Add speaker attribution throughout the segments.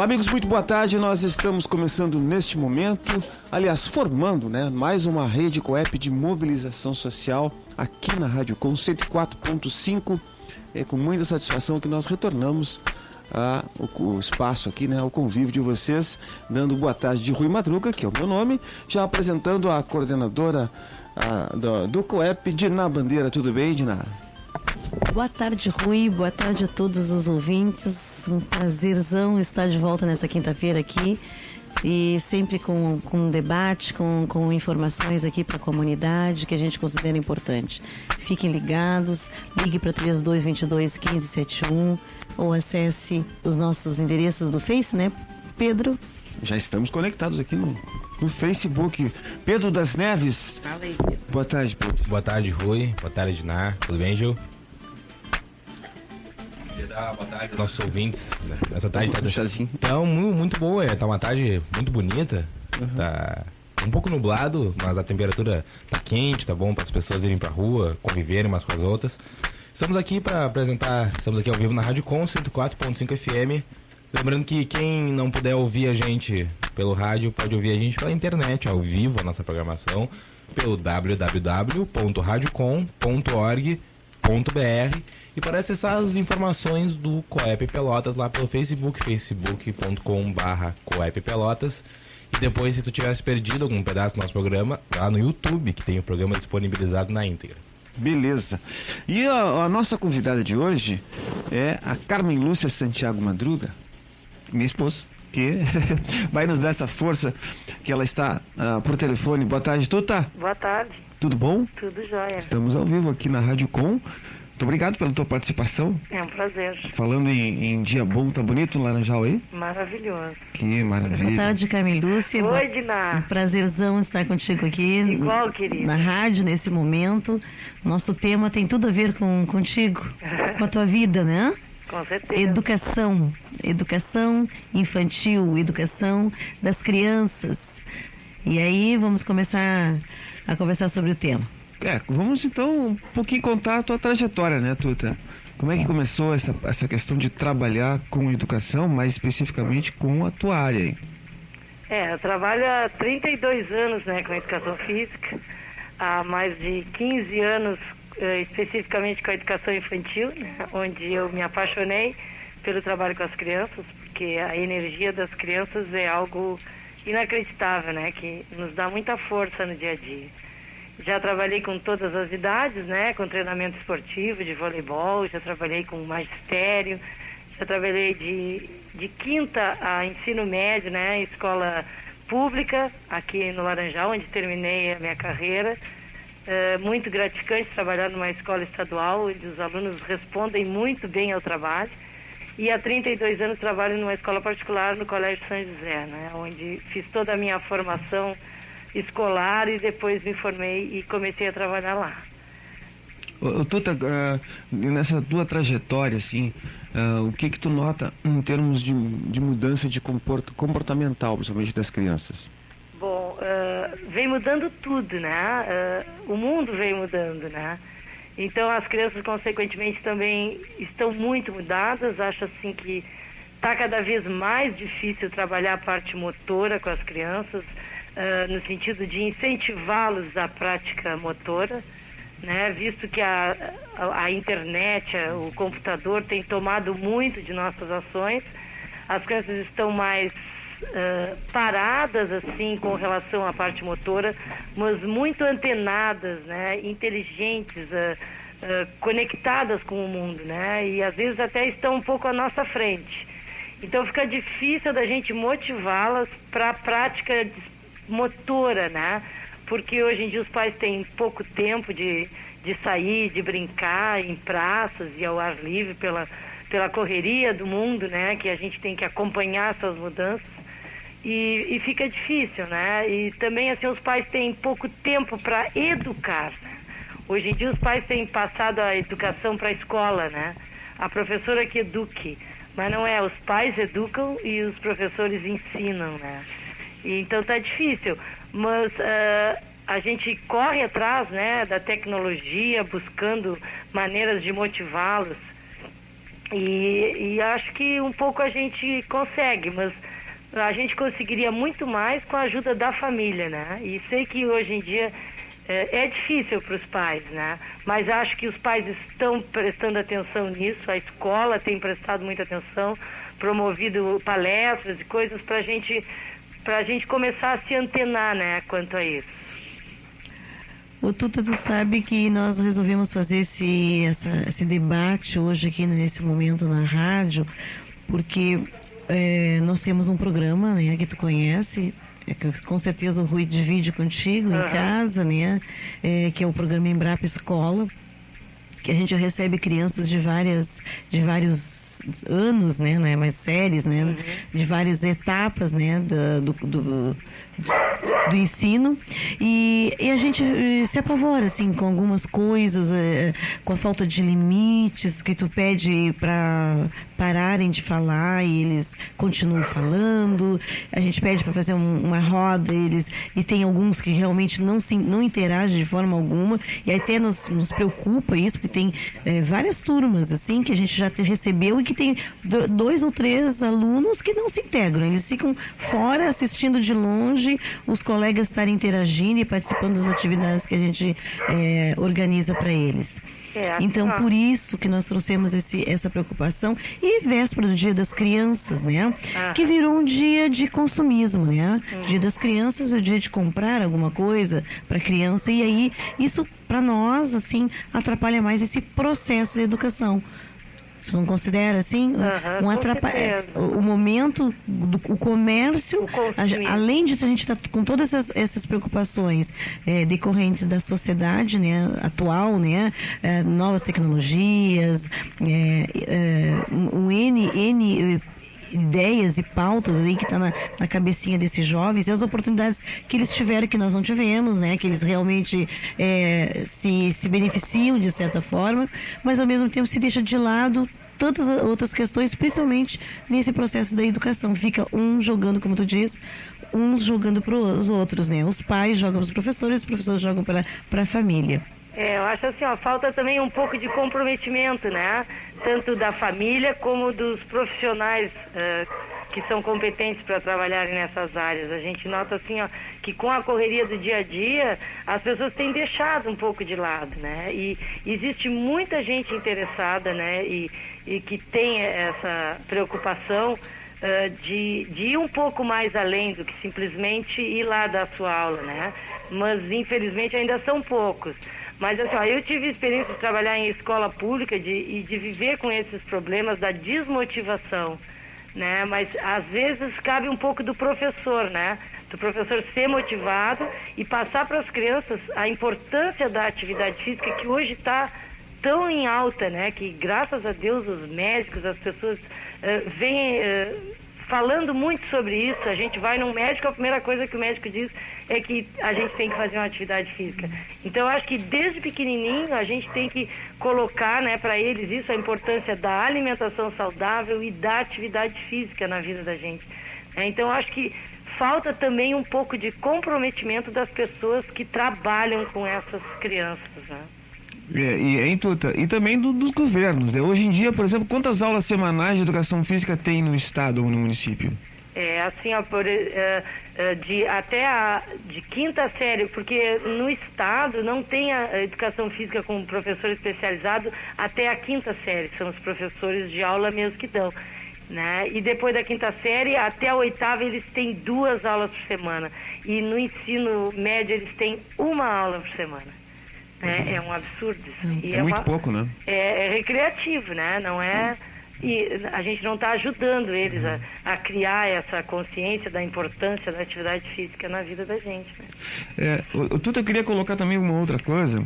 Speaker 1: Olá, amigos, muito boa tarde. Nós estamos começando neste momento, aliás, formando, mais uma rede Coep de mobilização social aqui na Rádio Com 104.5. É com muita satisfação que nós retornamos o espaço aqui, o convívio de vocês, dando boa tarde de Rui Madruga, que é o meu nome, já apresentando a coordenadora do Coep, Diná Bandeira. Tudo bem, Diná?
Speaker 2: Boa tarde, Rui. Boa tarde a todos os ouvintes. Um prazerzão estar de volta nessa quinta-feira aqui. E sempre com debate, com informações aqui para a comunidade que a gente considera importante. Fiquem ligados, ligue para 3222-1571 ou acesse os nossos endereços do Face, Pedro?
Speaker 1: Já estamos conectados aqui no Facebook. Pedro das Neves.
Speaker 2: Fala aí, Pedro.
Speaker 1: Boa tarde, Pedro.
Speaker 3: Boa tarde, Rui. Boa tarde, Diná. Tudo bem, Gil? Boa tarde aos nossos ouvintes. Essa tarde tá muito boa, tá uma tarde muito bonita. Tá um pouco nublado, mas a temperatura tá quente, tá bom para as pessoas irem pra rua, conviverem umas com as outras. Estamos aqui para apresentar, estamos aqui ao vivo na Rádio Com 104.5 FM. Lembrando que quem não puder ouvir a gente pelo rádio, pode ouvir a gente pela internet, ao vivo, a nossa programação, pelo www.radiocom.org.br. E para acessar as informações do Coep Pelotas lá pelo Facebook, facebook.com/Coep Pelotas. E depois, se tu tivesse perdido algum pedaço do nosso programa, lá no YouTube, que tem o programa disponibilizado na íntegra.
Speaker 1: Beleza. E a nossa convidada de hoje é a Carmen Lúcia Santiago Madruga, minha esposa, que vai nos dar essa força, que ela está por telefone. Boa tarde, Tuta.
Speaker 4: Boa tarde.
Speaker 1: Tudo bom?
Speaker 4: Tudo jóia.
Speaker 1: Estamos ao vivo aqui na Rádio Com. Muito obrigado pela tua participação.
Speaker 4: É um prazer.
Speaker 1: Falando em dia bom, tá bonito no Laranjal aí?
Speaker 4: Maravilhoso.
Speaker 1: Que maravilha.
Speaker 2: Boa tarde, Carmen Lúcia.
Speaker 4: Oi, Diná.
Speaker 2: Um prazerzão estar contigo aqui.
Speaker 4: Igual, querida.
Speaker 2: Na rádio, nesse momento. Nosso tema tem tudo a ver contigo, com a tua vida, né?
Speaker 4: Com certeza.
Speaker 2: Educação infantil, educação das crianças. E aí vamos começar a conversar sobre o tema.
Speaker 1: Vamos então um pouquinho contar a tua trajetória, Tuta? Como é que começou essa questão de trabalhar com educação, mais especificamente com a tua área aí?
Speaker 4: Eu trabalho há 32 anos com educação física, há mais de 15 anos especificamente com a educação infantil, onde eu me apaixonei pelo trabalho com as crianças, porque a energia das crianças é algo inacreditável, que nos dá muita força no dia a dia. Já trabalhei com todas as idades, com treinamento esportivo, de voleibol, já trabalhei com magistério, já trabalhei de quinta a ensino médio, escola pública, aqui no Laranjal, onde terminei a minha carreira. Muito gratificante trabalhar numa escola estadual, onde os alunos respondem muito bem ao trabalho. E há 32 anos trabalho numa escola particular no Colégio São José, onde fiz toda a minha formação escolar e depois me formei e comecei a trabalhar lá.
Speaker 1: Tuta, nessa tua trajetória, o que tu nota em termos de mudança de comportamental, principalmente das crianças?
Speaker 4: Bom, vem mudando tudo, o mundo vem mudando, Então as crianças, consequentemente, também estão muito mudadas. Acho assim que está cada vez mais difícil trabalhar a parte motora com as crianças, no sentido de incentivá-los à prática motora, visto que a internet, o computador tem tomado muito de nossas ações. As crianças estão mais paradas assim com relação à parte motora, mas muito antenadas, inteligentes, conectadas com o mundo, e às vezes até estão um pouco à nossa frente. Então fica difícil da gente motivá-las para a prática motora, porque hoje em dia os pais têm pouco tempo de sair, de brincar em praças e ao ar livre pela correria do mundo, que a gente tem que acompanhar essas mudanças. E fica difícil, E também, assim, os pais têm pouco tempo para educar, Hoje em dia os pais têm passado a educação para a escola, A professora que eduque, mas não é, os pais educam e os professores ensinam, E então tá difícil, mas a gente corre atrás, da tecnologia, buscando maneiras de motivá-los E acho que um pouco a gente consegue, mas a gente conseguiria muito mais com a ajuda da família, né? E sei que hoje em dia é difícil para os pais, né? Mas acho que os pais estão prestando atenção nisso, a escola tem prestado muita atenção, promovido palestras e coisas para a gente começar a se antenar, né, quanto a isso.
Speaker 2: O Tuta, tu sabe que nós resolvemos fazer esse debate hoje aqui nesse momento na rádio, porque nós temos um programa, né, que tu conhece, que com certeza o Rui divide contigo em casa, né, que é o programa Embrapa Escola, que a gente recebe crianças de vários anos, né, mais séries, né, de várias etapas, né, do ensino, e a gente se apavora, assim, com algumas coisas, com a falta de limites, que tu pede para pararem de falar e eles continuam falando, a gente pede para fazer uma roda, e tem alguns que realmente não interagem de forma alguma, e até nos preocupa isso, porque tem várias turmas, assim, que a gente já recebeu e que tem 2 ou 3 alunos que não se integram, eles ficam fora assistindo de longe, os colegas estarem interagindo e participando das atividades que a gente organiza para eles. Então, por isso que nós trouxemos essa preocupação, e véspera do Dia das Crianças, né? Que virou um dia de consumismo, né? Dia das Crianças é o dia de comprar alguma coisa para a criança, e aí isso, para nós, assim, atrapalha mais esse processo de educação. Tu não considera assim? O momento do comércio, além de a gente estar com todas essas preocupações decorrentes da sociedade, né, atual, né, novas tecnologias, N ideias e pautas aí que está na cabecinha desses jovens, e as oportunidades que eles tiveram que nós não tivemos, né, que eles realmente se beneficiam de certa forma, mas ao mesmo tempo se deixa de lado tantas outras questões, principalmente nesse processo da educação. Fica jogando, como tu diz, uns jogando para os outros, né? Os pais jogam para os professores jogam para a família.
Speaker 4: Eu acho assim, falta também um pouco de comprometimento, né? Tanto da família como dos profissionais que são competentes para trabalharem nessas áreas. A gente nota assim, que com a correria do dia a dia, as pessoas têm deixado um pouco de lado, né? E existe muita gente interessada, né? E que tem essa preocupação de ir um pouco mais além do que simplesmente ir lá dar sua aula, né? Mas infelizmente ainda são poucos. Mas assim, eu tive experiência de trabalhar em escola pública e de viver com esses problemas da desmotivação, né? Mas às vezes cabe um pouco do professor, né? Do professor ser motivado e passar para as crianças a importância da atividade física, que hoje está tão em alta, né? Que graças a Deus os médicos, as pessoas vêm falando muito sobre isso. A gente vai num médico, a primeira coisa que o médico diz é que a gente tem que fazer uma atividade física. Então, eu acho que desde pequenininho a gente tem que colocar, né, para eles isso, a importância da alimentação saudável e da atividade física na vida da gente. Então, eu acho que falta também um pouco de comprometimento das pessoas que trabalham com essas crianças, né?
Speaker 1: E também dos governos, né? Hoje em dia, por exemplo, quantas aulas semanais de educação física tem no estado ou no município?
Speaker 4: Assim, de quinta série, porque no estado não tem a educação física com professor especializado até a quinta série, são os professores de aula mesmo que dão, né? E depois da quinta série até a oitava eles têm 2 aulas por semana, e no ensino médio eles têm 1 aula por semana. É um absurdo isso.
Speaker 1: É muito pouco, né?
Speaker 4: É recreativo, né? Não é... E a gente não está ajudando eles a criar essa consciência da importância da atividade física na vida da gente, né?
Speaker 1: Tuta, eu queria colocar também uma outra coisa.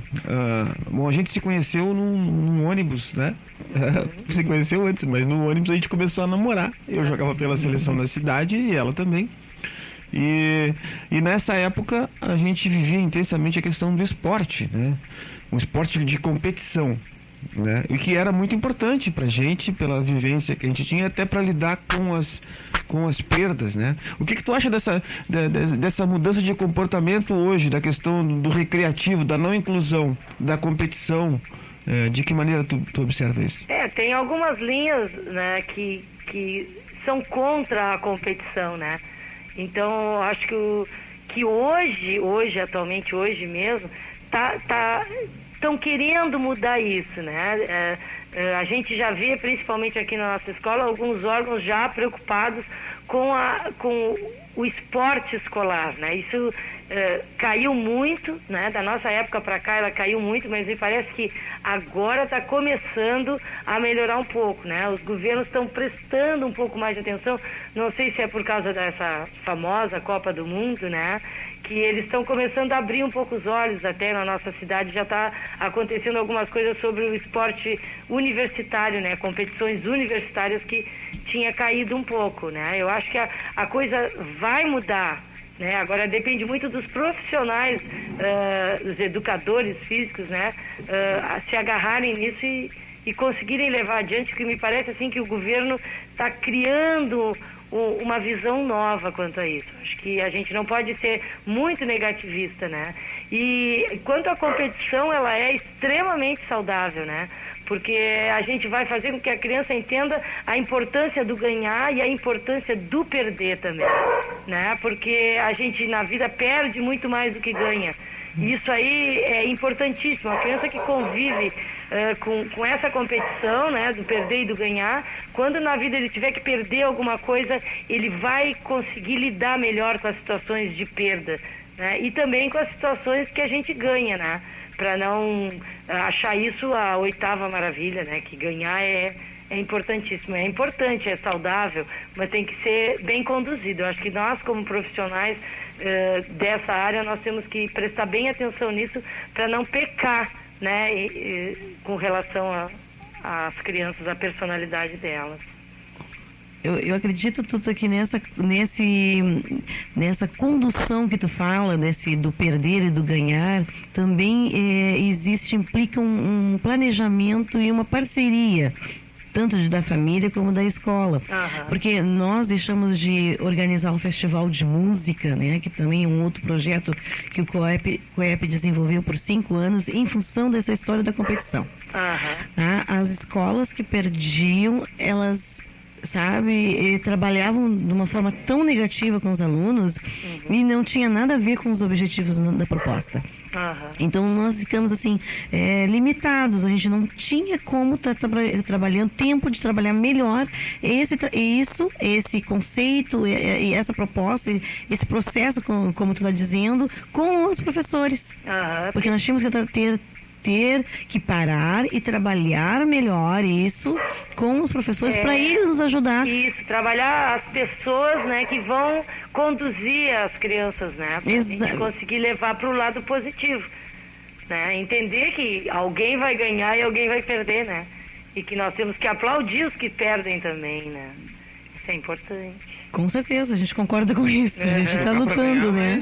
Speaker 1: Bom, a gente se conheceu num ônibus, né? Se conheceu antes, mas no ônibus a gente começou a namorar. Eu jogava pela seleção da cidade e ela também. E nessa época a gente vivia intensamente a questão do esporte, né? Um esporte de competição, né? E que era muito importante pra gente, pela vivência que a gente tinha, até para lidar com as perdas, né? O que tu acha dessa mudança de comportamento hoje, da questão do recreativo, da não inclusão, da competição, De que maneira tu observa isso?
Speaker 4: Tem algumas linhas, né, que são contra a competição, né? Então, acho que hoje, atualmente, hoje mesmo, estão querendo mudar isso, né? A gente já vê, principalmente aqui na nossa escola, alguns órgãos já preocupados com o esporte escolar, né? Isso caiu muito, né? Da nossa época para cá ela caiu muito, mas me parece que agora está começando a melhorar um pouco, né? Os governos estão prestando um pouco mais de atenção, não sei se é por causa dessa famosa Copa do Mundo, né? Que eles estão começando a abrir um pouco os olhos, até na nossa cidade já está acontecendo algumas coisas sobre o esporte universitário, né? Competições universitárias que tinha caído um pouco, né? Eu acho que a coisa vai mudar, né? Agora depende muito dos profissionais, dos educadores físicos, né? A se agarrarem nisso e conseguirem levar adiante, porque me parece assim que o governo está criando uma visão nova quanto a isso. Acho que a gente não pode ser muito negativista, né? E quanto à competição, ela é extremamente saudável, né? Porque a gente vai fazer com que a criança entenda a importância do ganhar e a importância do perder também, né? Porque a gente na vida perde muito mais do que ganha. E isso aí é importantíssimo. A criança que convive com essa competição, né, do perder e do ganhar, quando na vida ele tiver que perder alguma coisa, ele vai conseguir lidar melhor com as situações de perda, né? E também com as situações que a gente ganha, né? Para não achar isso a oitava maravilha, né? Que ganhar é importantíssimo, é importante, é saudável, mas tem que ser bem conduzido. Eu acho que nós, como profissionais dessa área, nós temos que prestar bem atenção nisso para não pecar, né? Com relação às crianças, a personalidade delas.
Speaker 2: Eu acredito tudo aqui nessa condução que tu fala, do perder e do ganhar, também implica um planejamento e uma parceria, tanto da família como da escola.
Speaker 4: Uhum.
Speaker 2: Porque nós deixamos de organizar um festival de música, né, que também é um outro projeto que o COEP desenvolveu por 5 anos em função dessa história da competição.
Speaker 4: Uhum.
Speaker 2: As escolas que perdiam, elas trabalhavam de uma forma tão negativa com os alunos, e não tinha nada a ver com os objetivos da proposta.
Speaker 4: Uhum.
Speaker 2: Então nós ficamos assim, limitados, a gente não tinha como estar trabalhando, tempo de trabalhar melhor esse conceito, e essa proposta, esse processo, como tu está dizendo, com os professores.
Speaker 4: Uhum.
Speaker 2: Porque nós tínhamos que ter que parar e trabalhar melhor isso com os professores para eles nos ajudar. Isso,
Speaker 4: trabalhar as pessoas, né, que vão conduzir as crianças, né, para a gente conseguir levar para o lado positivo, né, entender que alguém vai ganhar e alguém vai perder, né, e que nós temos que aplaudir os que perdem também, né, isso é importante.
Speaker 2: Com certeza, a gente concorda com isso. A gente está lutando, né?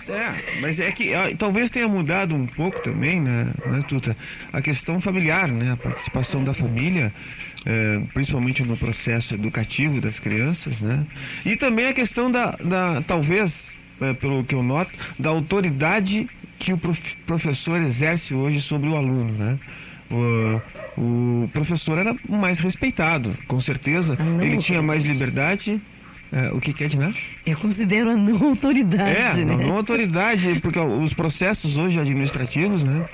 Speaker 1: Mas é que talvez tenha mudado um pouco também, né, Tuta? A questão familiar, né? A participação da família, principalmente no processo educativo das crianças, né? E também a questão talvez, pelo que eu noto, da autoridade que o professor exerce hoje sobre o aluno, né? O professor era mais respeitado, com certeza. Ele tinha mais liberdade. O que é, né?
Speaker 2: Eu considero a não autoridade, né?
Speaker 1: Não autoridade, porque os processos hoje administrativos, né?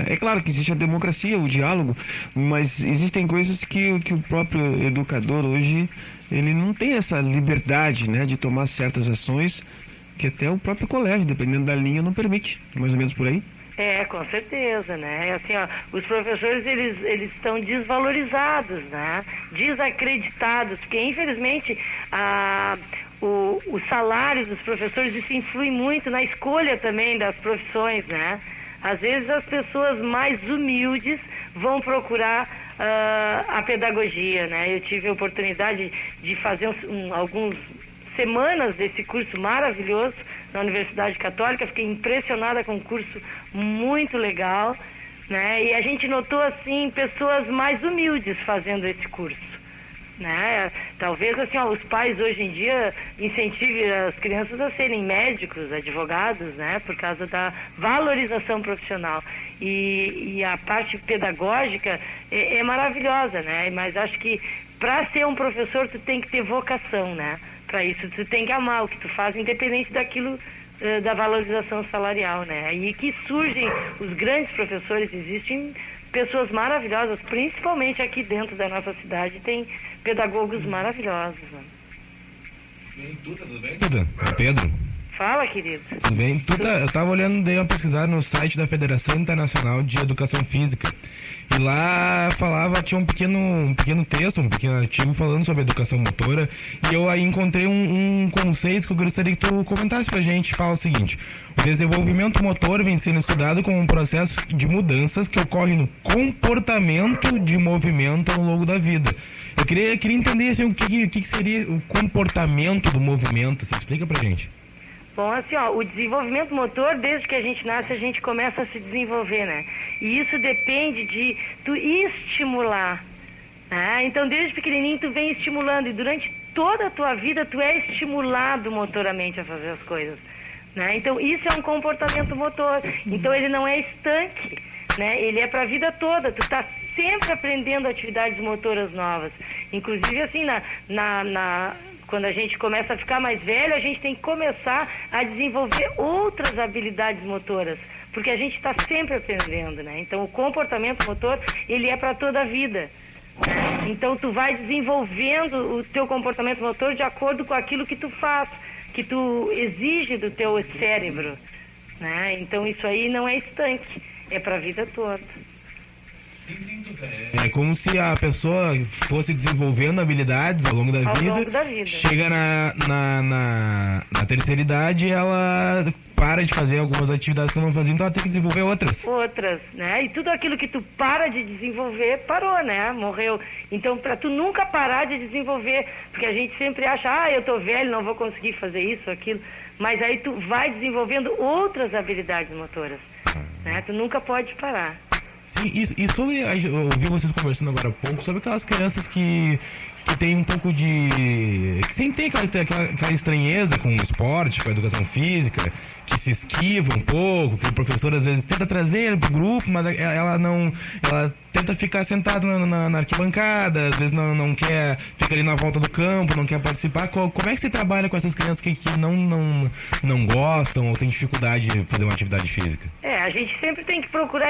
Speaker 1: É claro que existe a democracia, o diálogo, mas existem coisas que o próprio educador hoje, ele não tem essa liberdade, né, de tomar certas ações que até o próprio colégio, dependendo da linha, não permite. Mais ou menos por aí. Com certeza, né? Assim, os professores, eles estão desvalorizados, né? Desacreditados, porque infelizmente o salário dos professores, isso influi muito na escolha também das profissões, né? Às vezes as pessoas mais humildes vão procurar a pedagogia, né? Eu tive a oportunidade de fazer alguns semanas desse curso maravilhoso na Universidade Católica, fiquei impressionada com um curso muito legal, né? E a gente notou assim pessoas mais humildes fazendo esse curso,
Speaker 4: né? Talvez assim, os pais hoje em dia incentivem as crianças a serem médicos, advogados, né? Por causa da valorização profissional. E a parte pedagógica é maravilhosa, né? Mas acho que para ser um professor tu tem que ter vocação, né? Para isso tu tem que amar o que tu faz, independente daquilo da valorização salarial, né? Aí que surgem os grandes professores, existem pessoas maravilhosas, principalmente aqui dentro da nossa cidade, tem pedagogos maravilhosos. Né?
Speaker 3: Tudo bem, Tuda? É Pedro.
Speaker 4: Fala, querido.
Speaker 3: Tudo bem? Tuda, eu estava olhando, dei uma pesquisada no site da Federação Internacional de Educação Física. E lá tinha um pequeno texto, um pequeno artigo falando sobre educação motora. E eu aí encontrei um conceito que eu gostaria que tu comentasse pra gente. Fala o seguinte: o desenvolvimento motor vem sendo estudado como um processo de mudanças que ocorre no comportamento de movimento ao longo da vida. Eu queria entender assim, o que seria o comportamento do movimento. Você explica pra gente?
Speaker 4: Bom, assim, o desenvolvimento motor, desde que a gente nasce, a gente começa a se desenvolver, né? E isso depende de tu estimular, né? Então, desde pequenininho, tu vem estimulando e durante toda a tua vida, tu é estimulado motoramente a fazer as coisas, né? Então, isso é um comportamento motor. Então, ele não é estanque, né? Ele é para a vida toda. Tu tá sempre aprendendo atividades motoras novas. Inclusive, assim, quando a gente começa a ficar mais velho, a gente tem que começar a desenvolver outras habilidades motoras, porque a gente está sempre aprendendo, né? Então, o comportamento motor, ele é para toda a vida. Né? Então, tu vai desenvolvendo o teu comportamento motor de acordo com aquilo que tu faz, que tu exige do teu cérebro. Né? Então, isso aí não é estanque, é para a vida toda.
Speaker 3: É como se a pessoa fosse desenvolvendo habilidades ao longo da vida. Chega na terceira idade e ela para de fazer algumas atividades que não fazia, então ela tem que desenvolver outras.
Speaker 4: Né? E tudo aquilo que tu para de desenvolver, parou, né? Morreu. Então, para tu nunca parar de desenvolver, porque a gente sempre acha, eu tô velho, não vou conseguir fazer isso, aquilo, mas aí tu vai desenvolvendo outras habilidades motoras, né? Tu nunca pode parar.
Speaker 3: Sim, e sobre, eu ouvi vocês conversando agora há pouco, sobre aquelas crianças que tem um pouco de... que sempre tem aquela estranheza com o esporte, com a educação física, que se esquiva um pouco, que o professor às vezes tenta trazer para o grupo, mas ela tenta ficar sentada na arquibancada, às vezes não quer, fica ali na volta do campo, não quer participar. Como é que você trabalha com essas crianças que não gostam ou têm dificuldade de fazer uma atividade física?
Speaker 4: A gente sempre tem que procurar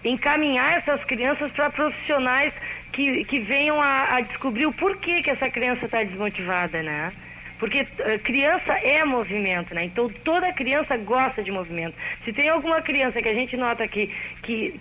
Speaker 4: encaminhar essas crianças para profissionais que venham a descobrir o porquê que essa criança está desmotivada, né? Porque criança é movimento, né? Então toda criança gosta de movimento. Se tem alguma criança que a gente nota que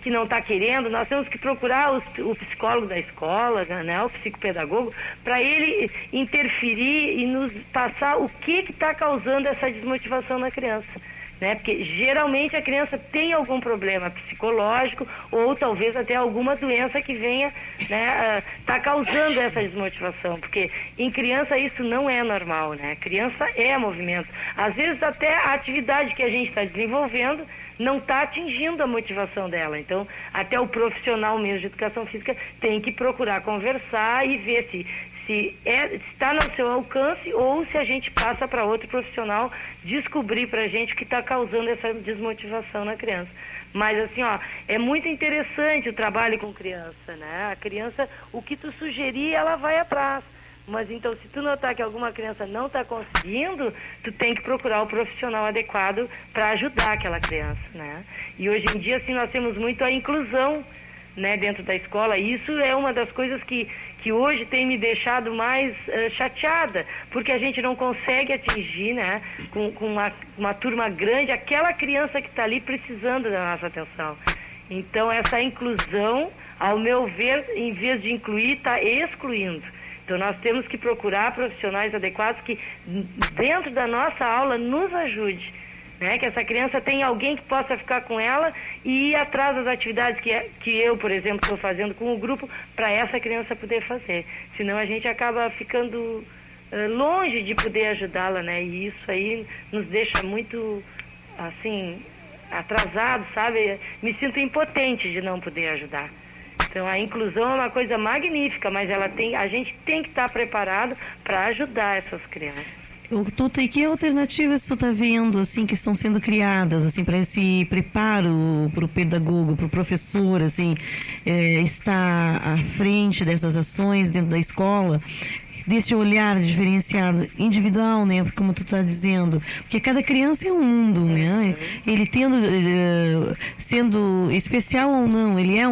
Speaker 4: não está querendo, nós temos que procurar o psicólogo da escola, né? O psicopedagogo, para ele interferir e nos passar o que está causando essa desmotivação na criança. Né? Porque geralmente a criança tem algum problema psicológico ou talvez até alguma doença que venha, né, tá causando essa desmotivação, porque em criança isso não é normal, né? Criança é movimento. Às vezes até a atividade que a gente está desenvolvendo não está atingindo a motivação dela. Então, até o profissional mesmo de educação física tem que procurar conversar e ver se está no seu alcance ou se a gente passa para outro profissional descobrir para a gente o que está causando essa desmotivação na criança. Mas assim, é muito interessante o trabalho com criança, né? A criança, o que tu sugerir, ela vai atrás. Mas então, se tu notar que alguma criança não está conseguindo, tu tem que procurar o profissional adequado para ajudar aquela criança, né? E hoje em dia, assim, nós temos muito a inclusão, né, dentro da escola. E isso é uma das coisas que hoje tem me deixado mais chateada, porque a gente não consegue atingir, né, com uma turma grande, aquela criança que está ali precisando da nossa atenção. Então, essa inclusão, ao meu ver, em vez de incluir, está excluindo. Então, nós temos que procurar profissionais adequados que, dentro da nossa aula, nos ajude. Né, que essa criança tenha alguém que possa ficar com ela e ir atrás das atividades que eu, por exemplo, estou fazendo com o grupo, para essa criança poder fazer. Senão a gente acaba ficando longe de poder ajudá-la, né? E isso aí nos deixa muito, assim, atrasado, sabe? Me sinto impotente de não poder ajudar. Então a inclusão é uma coisa magnífica, mas a gente tem que estar preparado para ajudar essas crianças.
Speaker 2: Tuta, e que alternativas tu está vendo, assim, que estão sendo criadas, assim, para esse preparo para o pedagogo, para o professor, assim, estar à frente dessas ações dentro da escola, desse olhar diferenciado, individual, né, como tu está dizendo, porque cada criança é um mundo, né, ele sendo especial ou não, ele é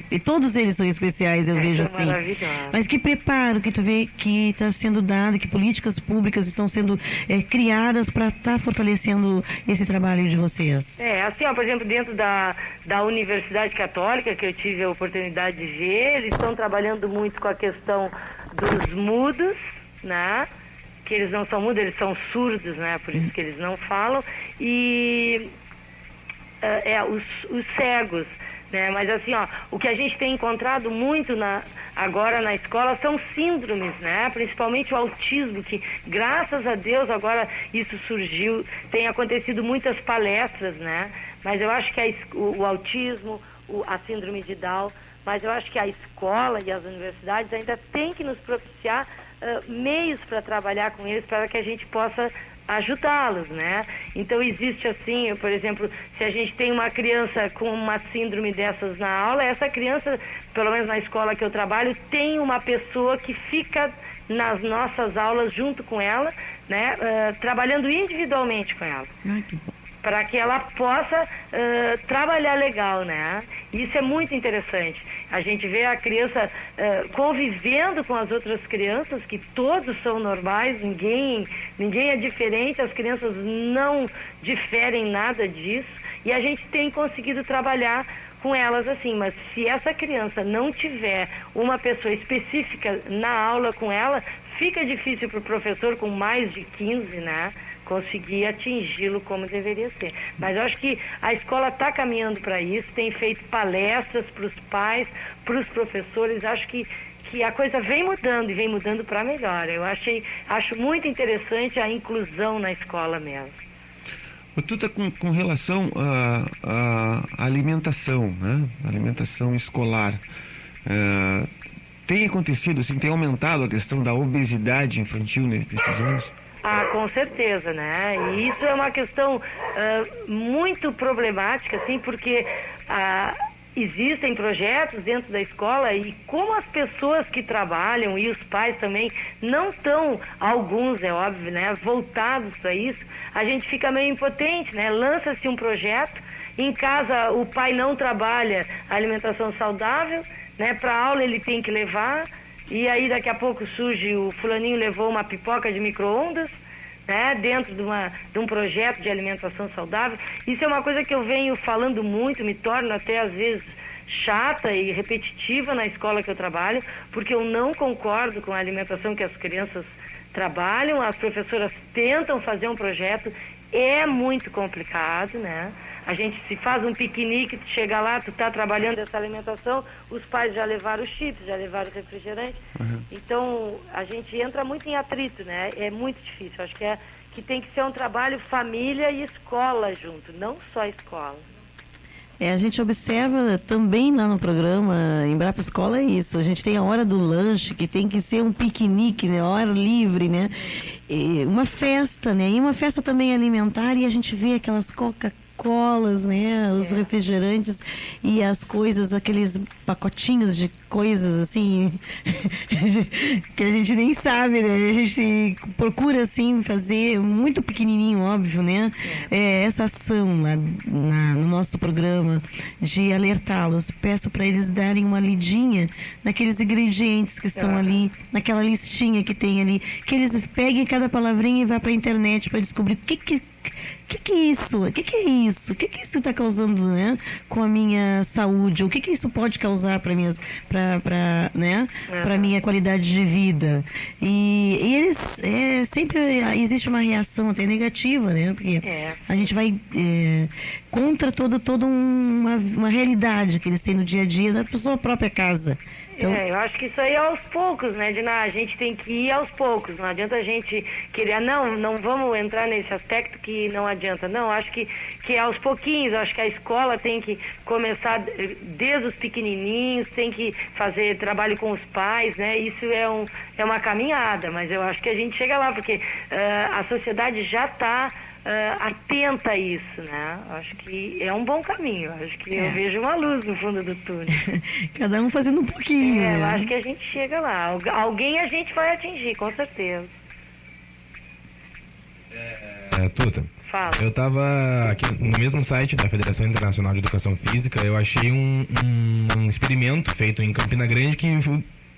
Speaker 2: e todos eles são especiais, eu vejo assim, mas que preparo que tu vê que está sendo dado, que políticas públicas estão sendo criadas para estar fortalecendo esse trabalho de vocês?
Speaker 4: Assim, ó, por exemplo, dentro da Universidade Católica, que eu tive a oportunidade de ver, eles estão trabalhando muito com a questão dos mudos, né? Que eles não são mudos, eles são surdos, né? Por isso que eles não falam. E os cegos, né? Mas assim, ó, o que a gente tem encontrado muito agora na escola são síndromes, né? Principalmente o autismo, que graças a Deus agora isso surgiu, tem acontecido muitas palestras, né? Mas eu acho que o autismo, a síndrome de Down, mas eu acho que a escola e as universidades ainda têm que nos propiciar meios para trabalhar com eles, para que a gente possa ajudá-los, né? Então existe assim, por exemplo, se a gente tem uma criança com uma síndrome dessas na aula, essa criança, pelo menos na escola que eu trabalho, tem uma pessoa que fica nas nossas aulas junto com ela, né? Trabalhando individualmente com ela. Para que ela possa trabalhar legal, né? Isso é muito interessante. A gente vê a criança convivendo com as outras crianças, que todos são normais, ninguém é diferente, as crianças não diferem nada disso, e a gente tem conseguido trabalhar com elas assim, mas se essa criança não tiver uma pessoa específica na aula com ela, fica difícil para o professor com mais de 15, né? Conseguir atingi-lo como deveria ser. Mas eu acho que a escola está caminhando para isso, tem feito palestras para os pais, para os professores. Acho que a coisa vem mudando e vem mudando para melhor. Eu acho muito interessante a inclusão na escola mesmo.
Speaker 1: Tuta, com relação à alimentação, né? Alimentação escolar, tem acontecido, assim, tem aumentado a questão da obesidade infantil nesses anos?
Speaker 4: Com certeza, né? E isso é uma questão muito problemática, assim, porque existem projetos dentro da escola e como as pessoas que trabalham e os pais também não estão, alguns, é óbvio, né, voltados para isso, a gente fica meio impotente, né? Lança-se um projeto, em casa o pai não trabalha a alimentação saudável, né? Para a aula ele tem que levar. E aí daqui a pouco surge o fulaninho levou uma pipoca de micro-ondas, né, dentro de um projeto de alimentação saudável. Isso é uma coisa que eu venho falando muito, me torno até às vezes chata e repetitiva na escola que eu trabalho, porque eu não concordo com a alimentação que as crianças trabalham. As professoras tentam fazer um projeto, é muito complicado, né? A gente se faz um piquenique, tu chega lá, tu tá trabalhando essa alimentação, os pais já levaram os chips, já levaram o refrigerante. Então, a gente entra muito em atrito, né? É muito difícil. Acho que tem que ser um trabalho família e escola junto, não só escola.
Speaker 2: A gente observa também lá no programa Embrapa Escola isso. A gente tem a hora do lanche, que tem que ser um piquenique, né? Hora livre, né? E uma festa, né? E uma festa também alimentar, e a gente vê aquelas Coca-Colas, né? Os refrigerantes e as coisas, aqueles pacotinhos de coisas assim que a gente nem sabe, né? A gente procura assim fazer muito pequenininho, óbvio, né? Essa ação lá no nosso programa de alertá-los, peço para eles darem uma lidinha naqueles ingredientes que estão ali, naquela listinha que tem ali, que eles peguem cada palavrinha e vá para a internet para descobrir o que é isso? O que é isso? O que isso está causando, né, com a minha saúde? O que isso pode causar para minha qualidade de vida? E eles sempre existe uma reação até negativa, né? Porque a gente vai contra toda uma realidade que eles têm no dia a dia da sua própria casa. Então...
Speaker 4: eu acho que isso aí é aos poucos, né, Dina? A gente tem que ir aos poucos. Não adianta a gente querer, não vamos entrar nesse aspecto que não adianta. adianta. Não, acho que é aos pouquinhos, acho que a escola tem que começar desde os pequenininhos, tem que fazer trabalho com os pais, né? Isso é uma caminhada, mas eu acho que a gente chega lá, porque a sociedade já está atenta a isso, né? Acho que é um bom caminho, acho que eu vejo uma luz no fundo do túnel.
Speaker 2: Cada um fazendo um pouquinho, né?
Speaker 4: Eu acho que a gente chega lá, alguém a gente vai atingir, com certeza.
Speaker 3: Tuta,
Speaker 4: fala.
Speaker 3: Eu estava aqui no mesmo site da Federação Internacional de Educação Física, eu achei um experimento feito em Campina Grande que...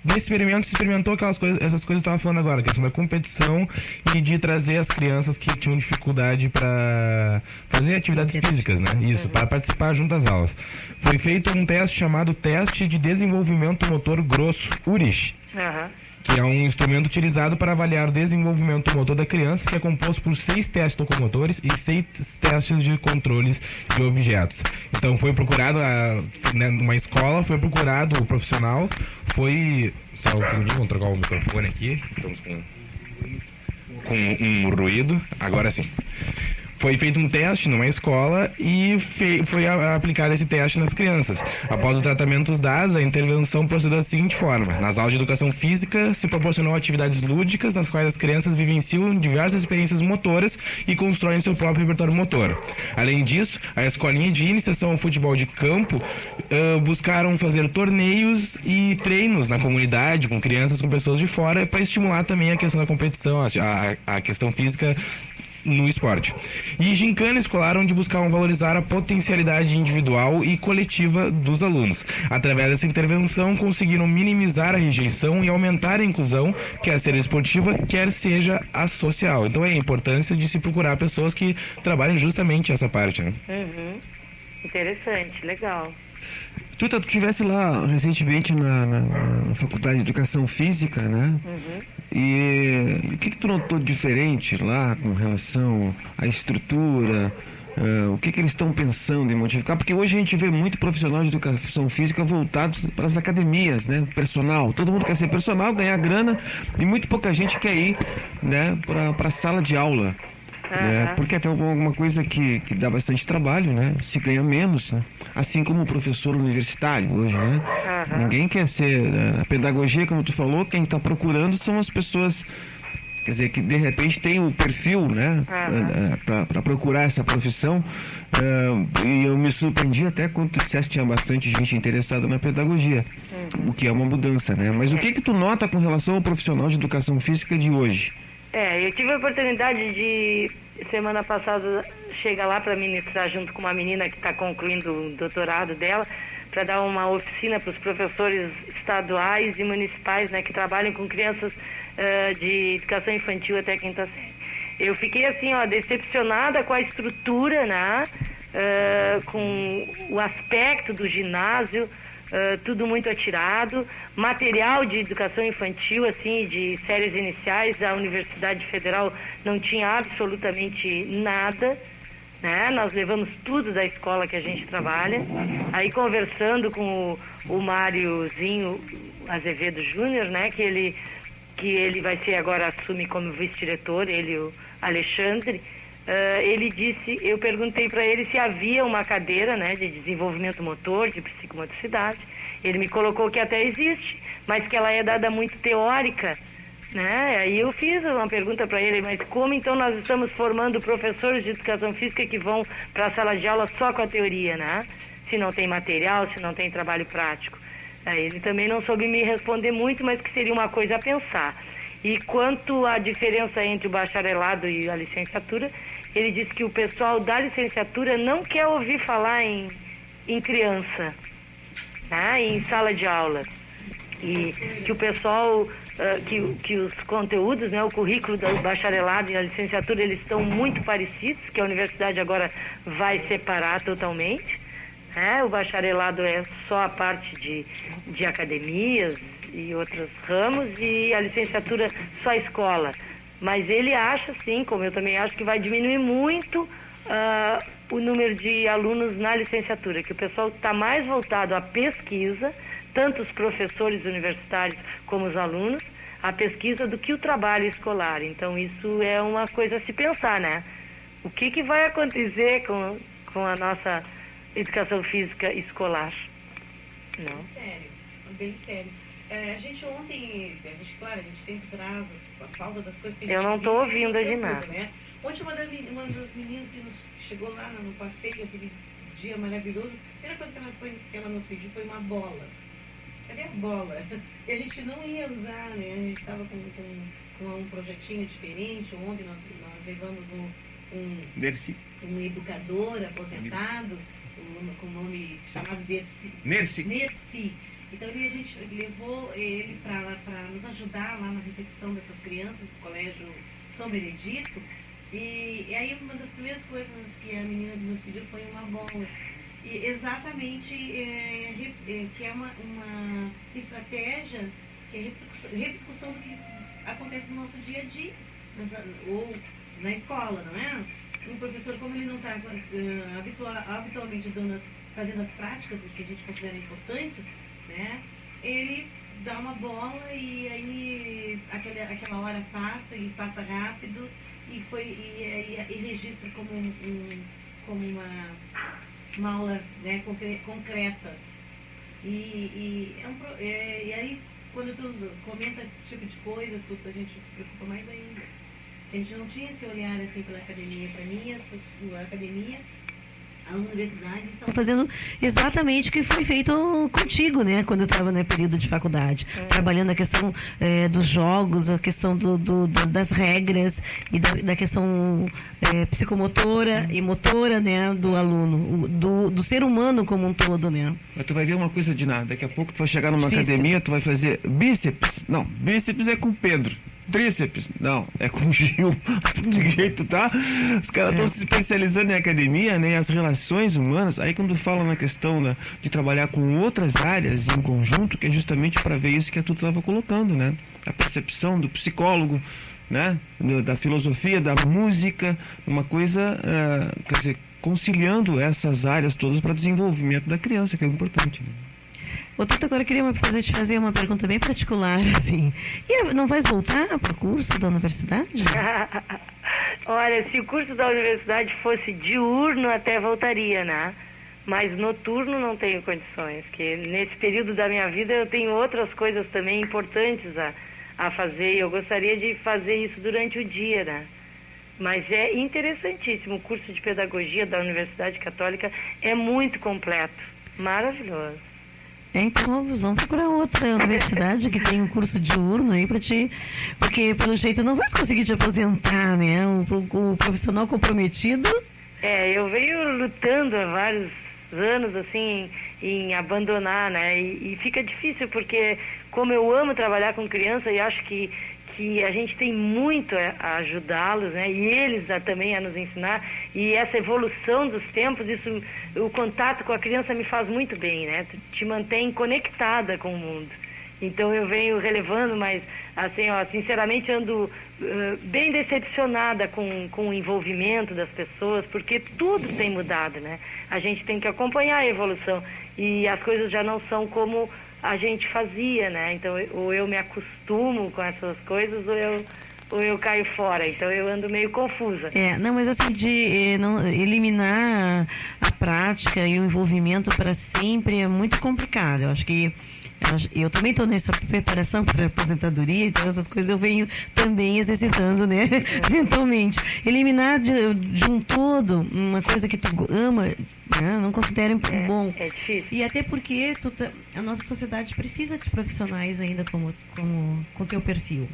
Speaker 3: Nesse experimento se experimentou essas coisas que eu estava falando agora, a questão da competição e de trazer as crianças que tinham dificuldade para fazer atividades físicas, né? Isso, para participar junto às aulas. Foi feito um teste chamado Teste de Desenvolvimento Motor Grosso, URIS. Que é um instrumento utilizado para avaliar o desenvolvimento motor da criança, que é composto por 6 testes locomotores e 6 testes de controles de objetos. Então foi procurado, numa escola, foi procurado o profissional, foi... Só um segundinho, vamos trocar o microfone aqui, estamos com um ruído, agora sim. Foi feito um teste numa escola e foi aplicado esse teste nas crianças. Após o tratamento dos dados, a intervenção procedeu da seguinte forma. Nas aulas de educação física, se proporcionou atividades lúdicas, nas quais as crianças vivenciam diversas experiências motoras e constroem seu próprio repertório motor. Além disso, a escolinha de iniciação ao futebol de campo buscaram fazer torneios e treinos na comunidade, com crianças, com pessoas de fora, para estimular também a questão da competição, a questão física no esporte. E gincana escolar, onde buscavam valorizar a potencialidade individual e coletiva dos alunos. Através dessa intervenção, conseguiram minimizar a rejeição e aumentar a inclusão, quer seja esportiva, quer seja a social. Então é a importância de se procurar pessoas que trabalhem justamente essa parte, né?
Speaker 4: Interessante, legal.
Speaker 1: Tu estivesse lá recentemente na Faculdade de Educação Física, né? E o que tu notou diferente lá com relação à estrutura? O que eles estão pensando em modificar? Porque hoje a gente vê muito profissional de educação física voltado para as academias, né? Personal. Todo mundo quer ser personal, ganhar grana, e muito pouca gente quer ir, né, para a sala de aula. Né? Porque tem alguma coisa que dá bastante trabalho, né? Se ganha menos, né? Assim como o professor universitário hoje, né? Ninguém quer ser... A pedagogia, como tu falou, quem está procurando são as pessoas, quer dizer, que de repente tem o perfil, né? Para procurar essa profissão. E eu me surpreendi até quando tu disseste que tinha bastante gente interessada na pedagogia, o que é uma mudança, né? Mas o que tu nota com relação ao profissional de educação física de hoje?
Speaker 4: Eu tive a oportunidade de, semana passada, chegar lá para ministrar junto com uma menina que está concluindo o doutorado dela, para dar uma oficina para os professores estaduais e municipais, né, que trabalham com crianças de educação infantil até quinta série. Eu fiquei assim, decepcionada com a estrutura, né, com o aspecto do ginásio, tudo muito atirado, material de educação infantil, assim, de séries iniciais, a Universidade Federal não tinha absolutamente nada, né? Nós levamos tudo da escola que a gente trabalha. Aí conversando com o Máriozinho Azevedo Júnior, né, que ele vai ser agora, assume como vice-diretor, ele, o Alexandre, ele disse, eu perguntei para ele se havia uma cadeira, né, de desenvolvimento motor, de psicomotricidade. Ele me colocou que até existe, mas que ela é dada muito teórica, né? Aí eu fiz uma pergunta para ele, mas como então nós estamos formando professores de educação física que vão para a sala de aula só com a teoria, né? Se não tem material, se não tem trabalho prático. Aí ele também não soube me responder muito, mas que seria uma coisa a pensar. E quanto à diferença entre o bacharelado e a licenciatura, ele disse que o pessoal da licenciatura não quer ouvir falar em criança, né, em sala de aula. E que o pessoal, que os conteúdos, né, o currículo do bacharelado e a licenciatura, eles estão muito parecidos, que a universidade agora vai separar totalmente. O bacharelado é só a parte de academias e outros ramos, e a licenciatura só a escola. Mas ele acha, sim, como eu também acho, que vai diminuir muito o número de alunos na licenciatura, que o pessoal está mais voltado à pesquisa, tanto os professores universitários como os alunos, a pesquisa do que o trabalho escolar. Então isso é uma coisa a se pensar, né? o que vai acontecer com a nossa educação física escolar. Não.
Speaker 2: Bem sério, bem sério. A gente ontem, claro, a gente sempre traz a falta das coisas que a gente...
Speaker 4: Eu não estou ouvindo a Ginástica.
Speaker 2: Né? Ontem uma das meninas que chegou lá no passeio, aquele dia maravilhoso, a primeira coisa que ela nos pediu foi uma bola. Cadê a bola? E a gente não ia usar, né? A gente estava com um projetinho diferente. Ontem nós levamos um educador aposentado, com o nome chamado Nerci. Então a gente levou ele para nos ajudar lá na recepção dessas crianças do Colégio São Benedito. E aí uma das primeiras coisas que a menina nos pediu foi uma bola. E exatamente que é uma estratégia que é repercussão do que acontece no nosso dia a dia, ou na escola, não é? Um professor, como ele não está habitualmente fazendo as práticas que a gente considera importantes, né? Ele dá uma bola e aí aquela hora passa e passa rápido e registra como uma aula, né, concreta. E aí quando tu comenta esse tipo de coisa, a gente se preocupa mais ainda. A gente não tinha esse olhar assim pela academia. Para mim, a academia, a universidade estão fazendo exatamente o que foi feito contigo, né? Quando eu estava no período de faculdade, trabalhando a questão dos jogos, a questão das regras e da questão psicomotora e motora, né? Do aluno, do ser humano como um todo, né?
Speaker 1: Mas tu vai ver uma coisa de nada. Daqui a pouco tu vai chegar numa academia, tu vai fazer bíceps. Não, bíceps é com o Pedro. Tríceps, não, é com o Gil. De jeito, tá? Os caras estão se especializando em academia, né? As relações humanas. Aí quando fala na questão, né, de trabalhar com outras áreas em conjunto, que é justamente para ver isso que a tu estava colocando, né? A percepção do psicólogo, né? Da filosofia, da música, uma coisa, quer dizer, conciliando essas áreas todas para o desenvolvimento da criança, que é importante, né?
Speaker 2: Ô, Tuta, agora eu queria te fazer uma pergunta bem particular, assim. E não vais voltar para o curso da universidade?
Speaker 4: Olha, se o curso da universidade fosse diurno, até voltaria, né? Mas noturno não tenho condições, porque nesse período da minha vida eu tenho outras coisas também importantes a fazer, e eu gostaria de fazer isso durante o dia, né? Mas é interessantíssimo, o curso de pedagogia da Universidade Católica é muito completo, maravilhoso.
Speaker 2: Então vamos procurar outra universidade que tem um curso diurno aí para ti, porque pelo jeito não vais conseguir te aposentar, né? O profissional comprometido.
Speaker 4: Eu venho lutando há vários anos assim em abandonar, né? E fica difícil porque como eu amo trabalhar com criança e acho que a gente tem muito a ajudá-los, né? E eles também a nos ensinar. E essa evolução dos tempos, o contato com a criança me faz muito bem, né? Te mantém conectada com o mundo. Então eu venho relevando, mas assim, sinceramente ando bem decepcionada com o envolvimento das pessoas, porque tudo tem mudado, né? A gente tem que acompanhar a evolução e as coisas já não são como a gente fazia, né? Então, ou eu me acostumo com essas coisas, ou eu caio fora. Então, eu ando meio confusa.
Speaker 2: Não, mas assim, de não, eliminar a prática e o envolvimento para sempre é muito complicado. Eu acho que eu também estou nessa preparação para a aposentadoria, então essas coisas eu venho também exercitando, né? Mentalmente. Eliminar de um todo uma coisa que tu ama, né? Não considero bom.
Speaker 4: É difícil.
Speaker 2: E até porque a nossa sociedade precisa de profissionais ainda com teu perfil.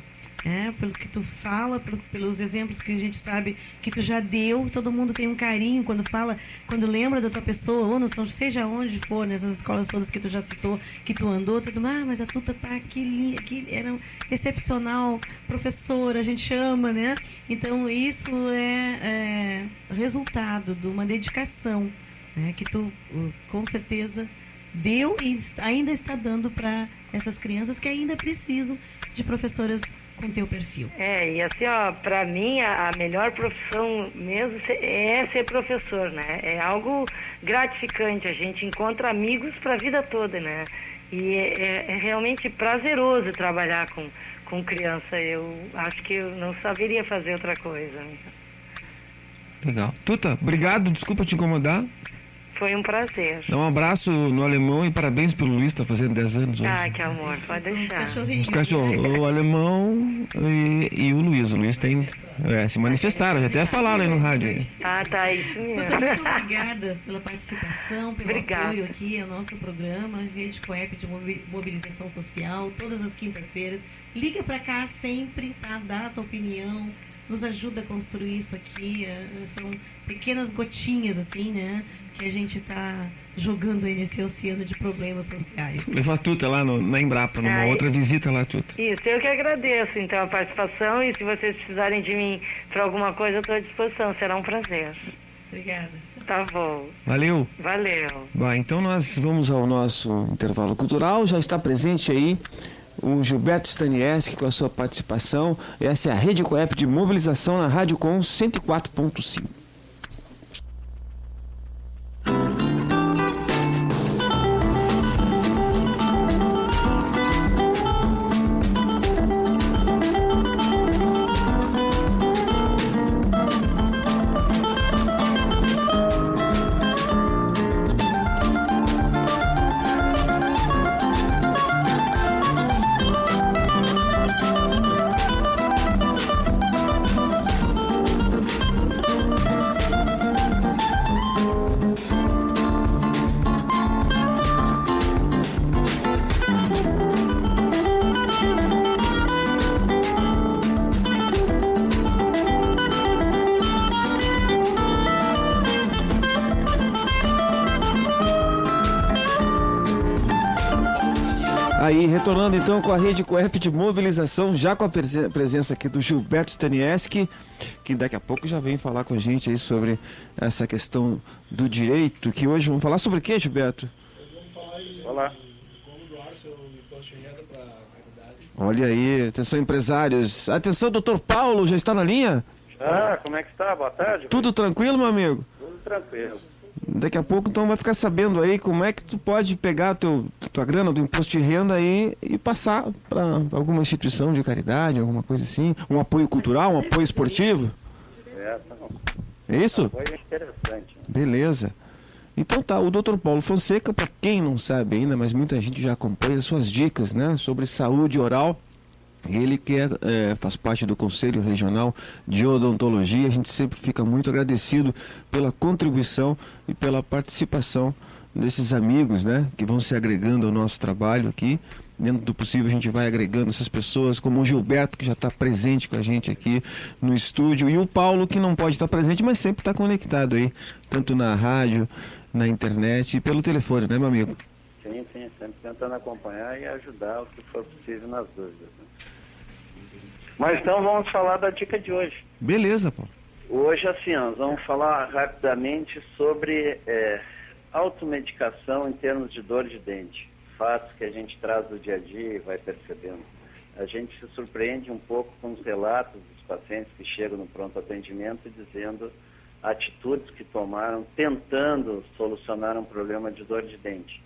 Speaker 2: Pelo que tu fala, pelos exemplos que a gente sabe que tu já deu, todo mundo tem um carinho quando lembra da tua pessoa, ou no São, seja onde for, nessas escolas todas que tu já citou, que tu andou, mas a Tuta tá aqui era excepcional, professora, a gente ama, né? Então isso é resultado de uma dedicação, né? Que tu com certeza deu e ainda está dando para essas crianças que ainda precisam de professoras com teu perfil.
Speaker 4: E assim, para mim a melhor profissão mesmo é ser professor, né? É algo gratificante, a gente encontra amigos para a vida toda, né? E é realmente prazeroso trabalhar com criança, eu acho que eu não saberia fazer outra coisa.
Speaker 1: Legal. Tuta, obrigado, desculpa te incomodar.
Speaker 4: Foi um prazer.
Speaker 1: Dá um abraço no alemão e parabéns pelo Luiz, tá fazendo 10 anos hoje.
Speaker 4: Ah, que amor, pode deixar.
Speaker 1: Os cachorros, o alemão e o Luiz. O Luiz tem, se manifestaram, já até falaram aí no rádio.
Speaker 4: Ah, tá, isso mesmo.
Speaker 2: Muito obrigada pela participação, pelo
Speaker 4: Obrigada.
Speaker 2: apoio aqui ao nosso programa, Rede Coep de Mobilização Social, todas as quintas-feiras. Liga pra cá sempre, tá? Dá a tua opinião, nos ajuda a construir isso aqui. São pequenas gotinhas, assim, né? Que a gente está jogando aí nesse oceano de problemas sociais.
Speaker 1: Levar a Tuta lá na Embrapa, numa outra visita lá, Tuta.
Speaker 4: Isso, eu que agradeço, então, a participação, e se vocês precisarem de mim para alguma coisa, eu estou à disposição, será um prazer.
Speaker 2: Obrigada.
Speaker 4: Tá bom.
Speaker 1: Valeu.
Speaker 4: Valeu.
Speaker 1: Bom, então nós vamos ao nosso intervalo cultural, já está presente aí o Gilberto Stanieski com a sua participação. Essa é a Rede Coep de Mobilização na Rádio Com 104.5. Aí, retornando então com a Rede Coep de Mobilização, já com a presença aqui do Gilberto Stanieski, que daqui a pouco já vem falar com a gente aí sobre essa questão do direito, que hoje vamos falar sobre o que, Gilberto?
Speaker 5: Hoje vamos falar em como doar seu imposto de renda para a caridade.
Speaker 1: Olha aí, atenção empresários. Atenção, doutor Paulo, já está na linha?
Speaker 6: Como é que está? Boa tarde.
Speaker 1: Tudo tranquilo, meu amigo?
Speaker 6: Tudo tranquilo.
Speaker 1: Daqui a pouco, então, vai ficar sabendo aí como é que tu pode pegar tua grana do imposto de renda aí e passar para alguma instituição de caridade, alguma coisa assim, um apoio cultural, um apoio esportivo. É isso?
Speaker 6: Foi interessante.
Speaker 1: Beleza. Então tá, o Dr. Paulo Fonseca, para quem não sabe ainda, mas muita gente já acompanha suas dicas, né, sobre saúde oral. Ele que faz parte do Conselho Regional de Odontologia. A gente sempre fica muito agradecido pela contribuição e pela participação desses amigos, né, que vão se agregando ao nosso trabalho aqui. Dentro do possível a gente vai agregando essas pessoas, como o Gilberto, que já está presente com a gente aqui no estúdio, e o Paulo, que não pode estar presente, mas sempre está conectado aí, tanto na rádio, na internet e pelo telefone, né, meu amigo?
Speaker 6: Sim, sempre tentando acompanhar e ajudar o que for possível nas dúvidas. Mas então vamos falar da dica de hoje.
Speaker 1: Beleza, Paulo.
Speaker 6: Hoje, assim, nós vamos falar rapidamente sobre automedicação em termos de dor de dente. Fatos que a gente traz do dia a dia e vai percebendo. A gente se surpreende um pouco com os relatos dos pacientes que chegam no pronto atendimento dizendo atitudes que tomaram tentando solucionar um problema de dor de dente.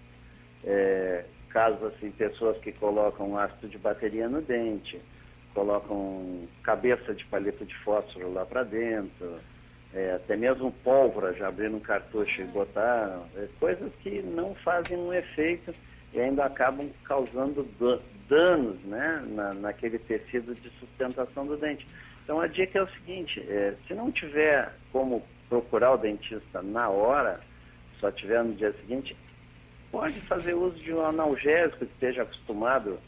Speaker 6: Casos assim, pessoas que colocam ácido de bateria no dente, colocam cabeça de palito de fósforo lá para dentro, até mesmo pólvora, já abriram um cartucho e botaram, coisas que não fazem um efeito e ainda acabam causando danos, né, naquele tecido de sustentação do dente. Então a dica é o seguinte, se não tiver como procurar o dentista na hora, só tiver no dia seguinte, pode fazer uso de um analgésico que esteja acostumado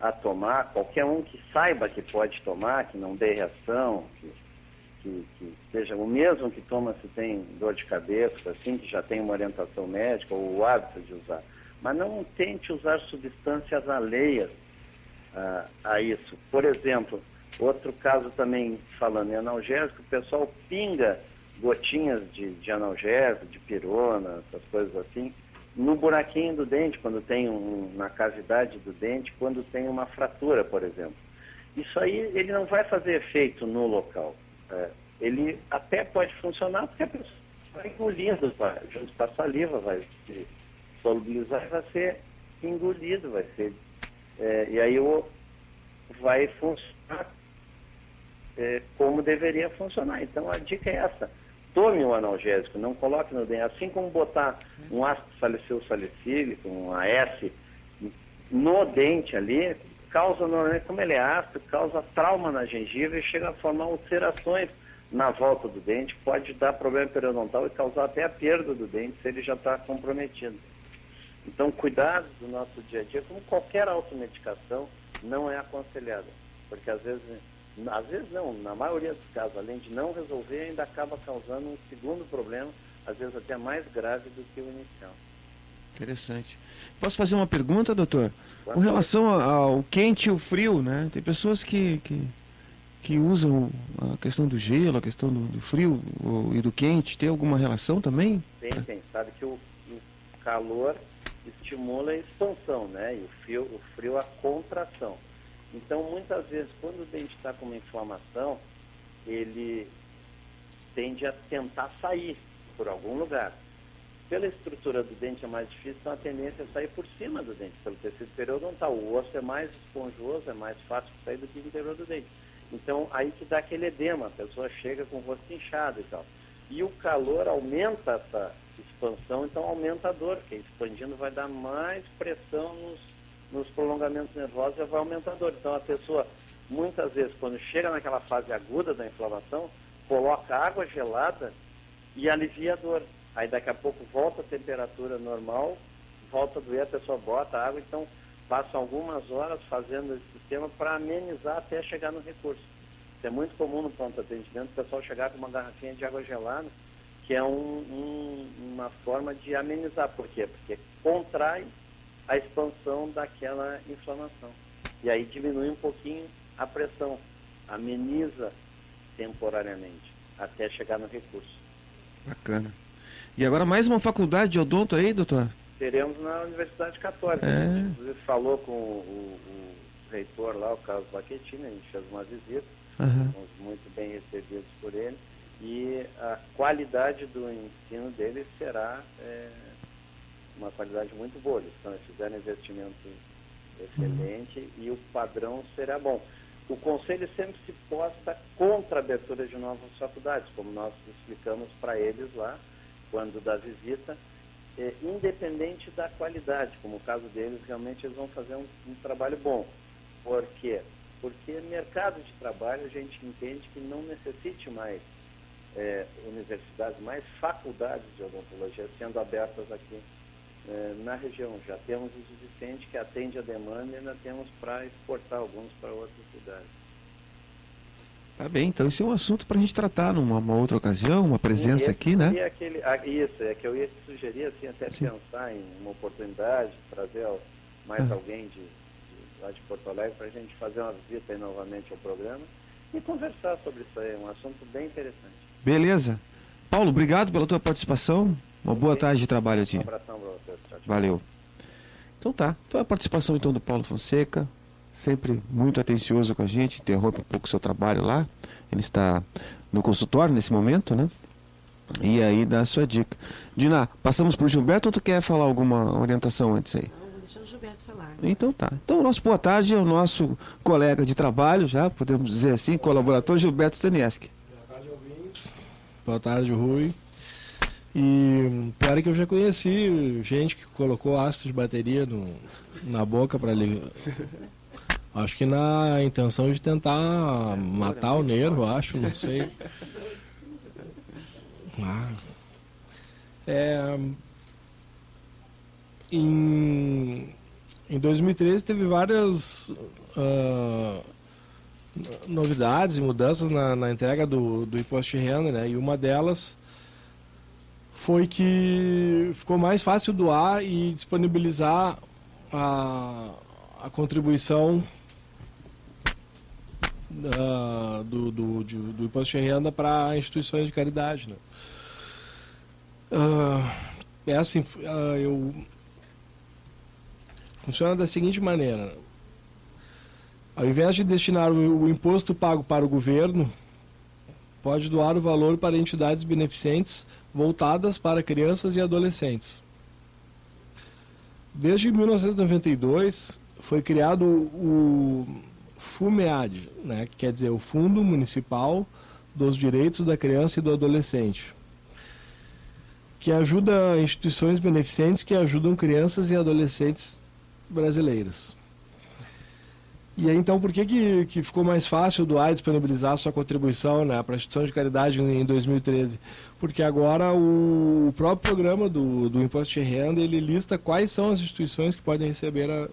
Speaker 6: a tomar, qualquer um que saiba que pode tomar, que não dê reação, que seja o mesmo que toma se tem dor de cabeça, assim, que já tem uma orientação médica ou o hábito de usar. Mas não tente usar substâncias alheias a isso. Por exemplo, outro caso também, falando em analgésico, o pessoal pinga gotinhas de analgésico, de pirona, essas coisas assim, no buraquinho do dente, quando tem na cavidade do dente, quando tem uma fratura, por exemplo. Isso aí, ele não vai fazer efeito no local. Ele até pode funcionar porque a pessoa vai engolindo, junto com a saliva, vai se solubilizar e vai ser engolido, vai ser... e aí vai funcionar como deveria funcionar. Então, a dica é essa. tome um analgésico, não coloque no dente. Assim como botar um ácido salicílico, um AS, no dente ali, causa, como ele é ácido, causa trauma na gengiva e chega a formar ulcerações na volta do dente, pode dar problema periodontal e causar até a perda do dente se ele já está comprometido. Então, cuidado do nosso dia a dia, como qualquer automedicação, não é aconselhada, porque às vezes não, na maioria dos casos, além de não resolver, ainda acaba causando um segundo problema, às vezes até mais grave do que o inicial.
Speaker 1: Interessante. Posso fazer uma pergunta, doutor? Com relação ao quente e o frio, né? Tem pessoas que usam a questão do gelo, a questão do frio e do quente. Tem alguma relação também?
Speaker 6: Tem. Sabe que o calor estimula a expansão, né? E o frio a contração. Então, muitas vezes, quando o dente está com uma inflamação, ele tende a tentar sair por algum lugar. Pela estrutura do dente é mais difícil, então a tendência é sair por cima do dente, pelo tecido periodontal. O osso é mais esponjoso, é mais fácil de sair do que o interior do dente. Então, aí que dá aquele edema, a pessoa chega com o rosto inchado e tal. E o calor aumenta essa expansão, então aumenta a dor, porque expandindo vai dar mais pressão nos prolongamentos nervosos e vai aumentar a dor. Então, a pessoa, muitas vezes, quando chega naquela fase aguda da inflamação, coloca água gelada e alivia a dor. Aí daqui a pouco volta a temperatura normal, volta a doer, a pessoa bota a água, então passam algumas horas fazendo esse sistema para amenizar até chegar no recurso. Isso é muito comum no pronto atendimento, o pessoal chegar com uma garrafinha de água gelada, que é uma forma de amenizar. Por quê? Porque contrai a expansão daquela inflamação. E aí diminui um pouquinho a pressão, ameniza temporariamente, até chegar no recurso.
Speaker 1: Bacana. E agora mais uma faculdade de odonto aí, doutor?
Speaker 6: Teremos na Universidade Católica. A gente inclusive falou com o reitor lá, o Carlos Baquettini, a gente fez uma visita, fomos muito bem recebidos por ele, e a qualidade do ensino dele será uma qualidade muito boa. Eles fizeram um investimento excelente e o padrão será bom. O Conselho sempre se posta contra a abertura de novas faculdades, como nós explicamos para eles lá, quando da visita, independente da qualidade, como o caso deles, realmente eles vão fazer um trabalho bom. Por quê? Porque mercado de trabalho a gente entende que não necessite mais universidades, mais faculdades de odontologia sendo abertas aqui na região. Já temos o suficiente que atende a demanda e ainda temos para exportar alguns para outras cidades.
Speaker 1: Tá bem, então esse é um assunto para a gente tratar numa outra ocasião, uma presença aqui, né?
Speaker 6: Isso, é que eu ia sugerir, assim, até pensar em uma oportunidade, trazer mais alguém lá de Porto Alegre para a gente fazer uma visita aí novamente ao programa e conversar sobre isso aí, um assunto bem interessante. Beleza.
Speaker 1: Paulo, obrigado pela tua participação, uma boa tarde de trabalho a ti.
Speaker 6: Um abração para você. Tchau, tchau.
Speaker 1: Valeu. Então tá, foi a participação então do Paulo Fonseca, sempre muito atencioso com a gente, interrompe um pouco o seu trabalho lá, ele está no consultório nesse momento, né? E aí dá a sua dica. Dina, passamos por Gilberto ou tu quer falar alguma orientação antes aí?
Speaker 2: Não, vou deixar o Gilberto falar.
Speaker 1: Então tá. Então o nosso boa tarde é o nosso colega de trabalho, já podemos dizer assim, colaborador Gilberto Stanieski.
Speaker 5: Boa tarde, ouvintes. Boa tarde, Rui. E pior é que eu já conheci gente que colocou ácido de bateria na boca para ligar. Acho que na intenção de tentar matar o nervo, acho, não sei. Em 2013 teve várias novidades e mudanças na entrega do imposto de renda, né? E uma delas foi que ficou mais fácil doar e disponibilizar a contribuição do imposto de renda para instituições de caridade, né? Funciona da seguinte maneira: ao invés de destinar o imposto pago para o governo, pode doar o valor para entidades beneficentes voltadas para crianças e adolescentes. Desde 1992 foi criado o FUMEAD, né, que quer dizer o Fundo Municipal dos Direitos da Criança e do Adolescente. que ajuda instituições beneficentes que ajudam crianças e adolescentes brasileiras. E aí, então, por que ficou mais fácil doar e disponibilizar sua contribuição, né, para a instituição de caridade em 2013? Porque agora o próprio programa do Imposto de Renda, ele lista quais são as instituições que podem receber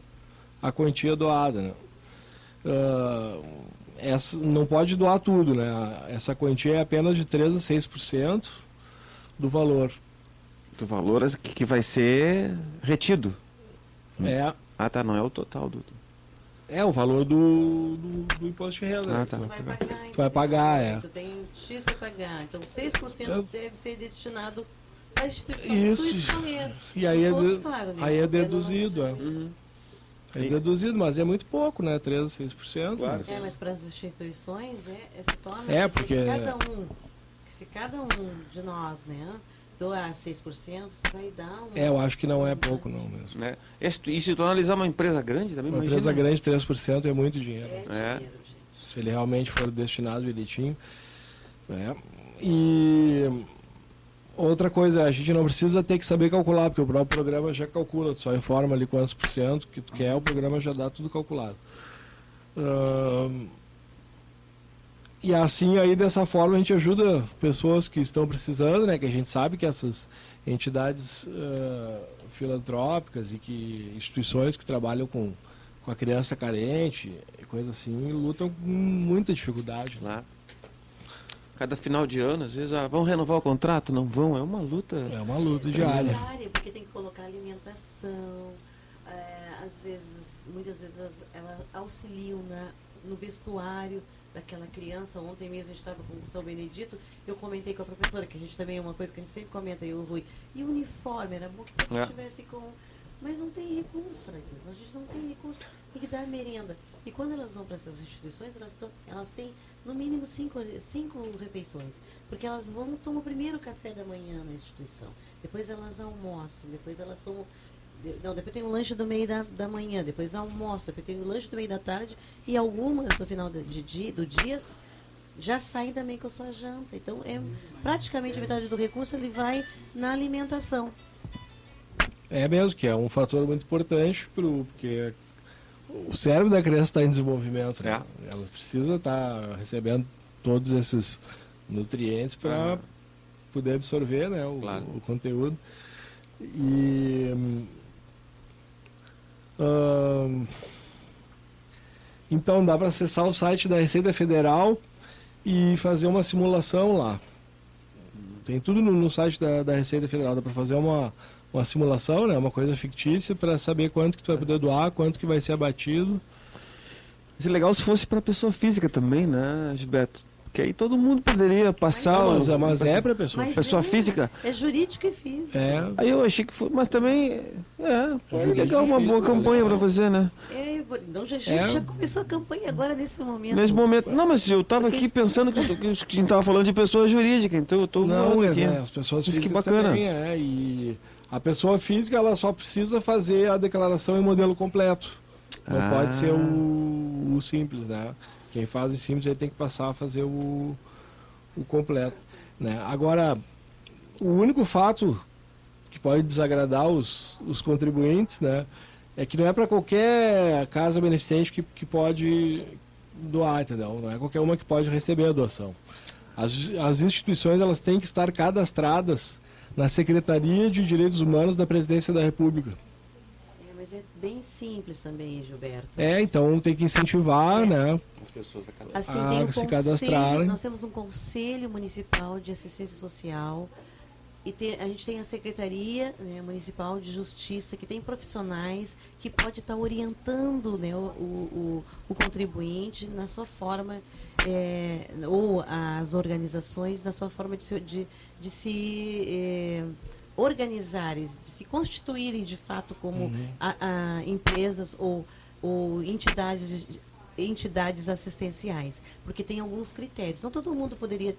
Speaker 5: a quantia doada, né? Não pode doar tudo, né? Essa quantia é apenas de 3% a 6% do valor.
Speaker 1: Do valor que vai ser retido.
Speaker 5: É.
Speaker 1: Ah, tá, não é o total do...
Speaker 5: É o valor do imposto de renda.
Speaker 1: Ah, tá.
Speaker 2: Tu vai pagar.
Speaker 5: Tu vai pagar, é.
Speaker 2: Tu tem X para pagar. Então, 6% deve ser destinado à instituição
Speaker 5: Isso.
Speaker 2: que tu escolher.
Speaker 5: E aí
Speaker 2: Claro, né?
Speaker 5: aí é deduzido, é.
Speaker 1: Uhum.
Speaker 5: É deduzido, mas é muito pouco, né? 3% a 6%.
Speaker 1: Claro.
Speaker 2: Mas para as instituições se torna...
Speaker 5: Porque
Speaker 2: se cada um de nós, né, doar 6%, você vai dar
Speaker 5: eu acho que não é pouco, não, mesmo.
Speaker 1: Né? E se tu analisar uma empresa grande também,
Speaker 5: Uma
Speaker 1: imagina.
Speaker 5: empresa grande, 3% é muito dinheiro.
Speaker 2: dinheiro, gente.
Speaker 5: Se ele realmente for destinado direitinho. Né? E outra coisa, a gente não precisa ter que saber calcular, porque o próprio programa já calcula, tu só informa ali quantos por cento que tu quer, o programa já dá tudo calculado. E assim, aí dessa forma a gente ajuda pessoas que estão precisando, né? Que a gente sabe que essas entidades filantrópicas e que instituições que trabalham com a criança carente e coisa assim, lutam com muita dificuldade.
Speaker 1: Lá. Cada final de ano, às vezes, vão renovar o contrato? Não vão, é uma luta.
Speaker 5: É uma luta diária.
Speaker 2: Porque tem que colocar alimentação, muitas vezes elas auxiliam no vestuário daquela criança. Ontem mesmo a gente estava com o São Benedito, eu comentei com a professora, que a gente também é uma coisa que a gente sempre comenta, eu e o Rui, e o uniforme, era bom que a gente tivesse com... Mas não tem recurso para isso, a gente não tem recurso, tem que dar merenda. E quando elas vão para essas instituições, elas têm no mínimo 5 refeições, porque elas vão tomar o primeiro café da manhã na instituição, depois elas almoçam, depois elas tomam... Não, depois tem o lanche do meio da manhã, depois almoço, depois tem o lanche do meio da tarde, e algumas no final do dias já saem também com a sua janta. Então, praticamente a metade do recurso ele vai na alimentação.
Speaker 5: É mesmo, que é um fator muito importante, porque o cérebro da criança está em desenvolvimento. Né? Ela precisa estar recebendo todos esses nutrientes para poder absorver, né, o conteúdo. E... então dá para acessar o site da Receita Federal e fazer uma simulação lá. Tem tudo no site da Receita Federal, dá para fazer uma simulação, né, uma coisa fictícia, para saber quanto que tu vai poder doar, quanto que vai ser abatido. Seria legal se fosse para pessoa física também, né, Gilberto? Porque aí todo mundo poderia passar... Mas é para pessoa
Speaker 1: física.
Speaker 2: É jurídico e físico.
Speaker 5: É.
Speaker 1: Aí eu achei que foi... Mas também é legal, uma boa campanha para fazer, né?
Speaker 2: Então já começou a campanha agora nesse momento.
Speaker 1: Nesse momento. Não, mas eu estava aqui pensando que a gente estava falando de pessoa jurídica, então eu estou voando aqui.
Speaker 5: As pessoas físicas
Speaker 1: que bacana.
Speaker 5: Também, e a pessoa física ela só precisa fazer a declaração em modelo completo. Não pode ser o simples, né? Quem faz em simples ele tem que passar a fazer o completo. Né? Agora, o único fato que pode desagradar os contribuintes, né, é que não é para qualquer casa beneficente que pode doar, entendeu? Não é qualquer uma que pode receber a doação. As instituições elas têm que estar cadastradas na Secretaria de Direitos Humanos da Presidência da República.
Speaker 2: Mas é bem simples também, Gilberto.
Speaker 5: Então tem que incentivar, né,
Speaker 1: as pessoas
Speaker 2: assim, tem
Speaker 5: se cadastrarem.
Speaker 2: Nós temos um Conselho Municipal de Assistência Social e a gente tem a Secretaria, né, Municipal de Justiça, que tem profissionais que pode estar orientando, né, o contribuinte na sua forma, ou as organizações na sua forma de se organizarem, de se constituírem de fato como empresas ou entidades assistenciais, porque tem alguns critérios. Não todo mundo poderia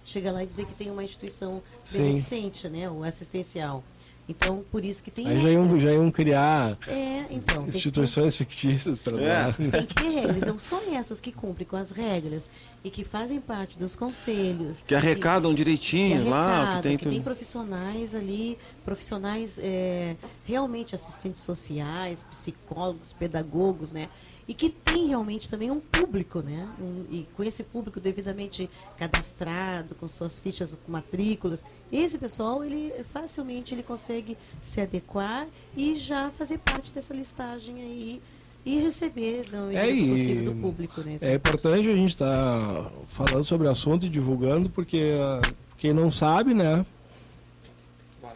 Speaker 2: chegar lá e dizer que tem uma instituição beneficente, né, ou assistencial. Então, por isso que tem
Speaker 5: Aí
Speaker 2: regras.
Speaker 5: já iam criar
Speaker 2: Então,
Speaker 5: instituições fictícias para dar.
Speaker 2: tem que ter regras. Então, só essas que cumprem com as regras e que fazem parte dos conselhos.
Speaker 1: Que arrecadam direitinho lá.
Speaker 2: Que tem profissionais ali, realmente assistentes sociais, psicólogos, pedagogos, né? E que tem realmente também um público, né? E com esse público devidamente cadastrado, com suas fichas, com matrículas, esse pessoal, ele facilmente ele consegue se adequar e já fazer parte dessa listagem aí e receber na medida possível do público, né?
Speaker 5: É importante a gente estar falando sobre o assunto e divulgando, porque quem não sabe, né?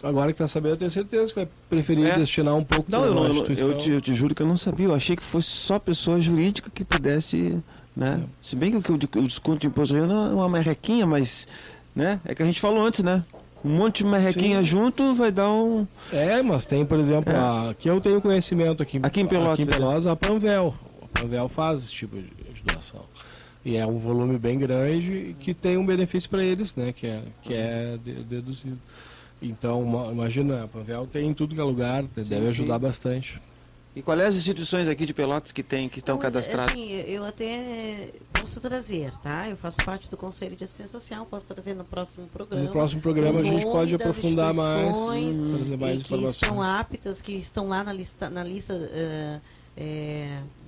Speaker 5: Agora que está sabendo, eu tenho certeza que vai preferir destinar um pouco para uma instituição.
Speaker 1: Eu te juro que eu não sabia. Eu achei que fosse só pessoa jurídica que pudesse, né? Se bem que o desconto de imposto é uma merrequinha, mas, né? É que a gente falou antes, né? Um monte de merrequinha junto vai dar um...
Speaker 5: Mas tem, por exemplo, que eu tenho conhecimento aqui em Pelotas, a Panvel. A Panvel faz esse tipo de doação. E é um volume bem grande que tem um benefício para eles, né? Que é deduzido. Então, imagina, a Panvel tem em tudo que é lugar, deve ajudar bastante.
Speaker 1: E quais as instituições aqui de Pelotas que estão cadastradas?
Speaker 2: Assim, eu até posso trazer, tá? Eu faço parte do Conselho de Assistência Social, posso trazer no próximo programa.
Speaker 5: No próximo programa a gente pode aprofundar mais, trazer mais informações.
Speaker 2: Que estão aptas, que estão lá na lista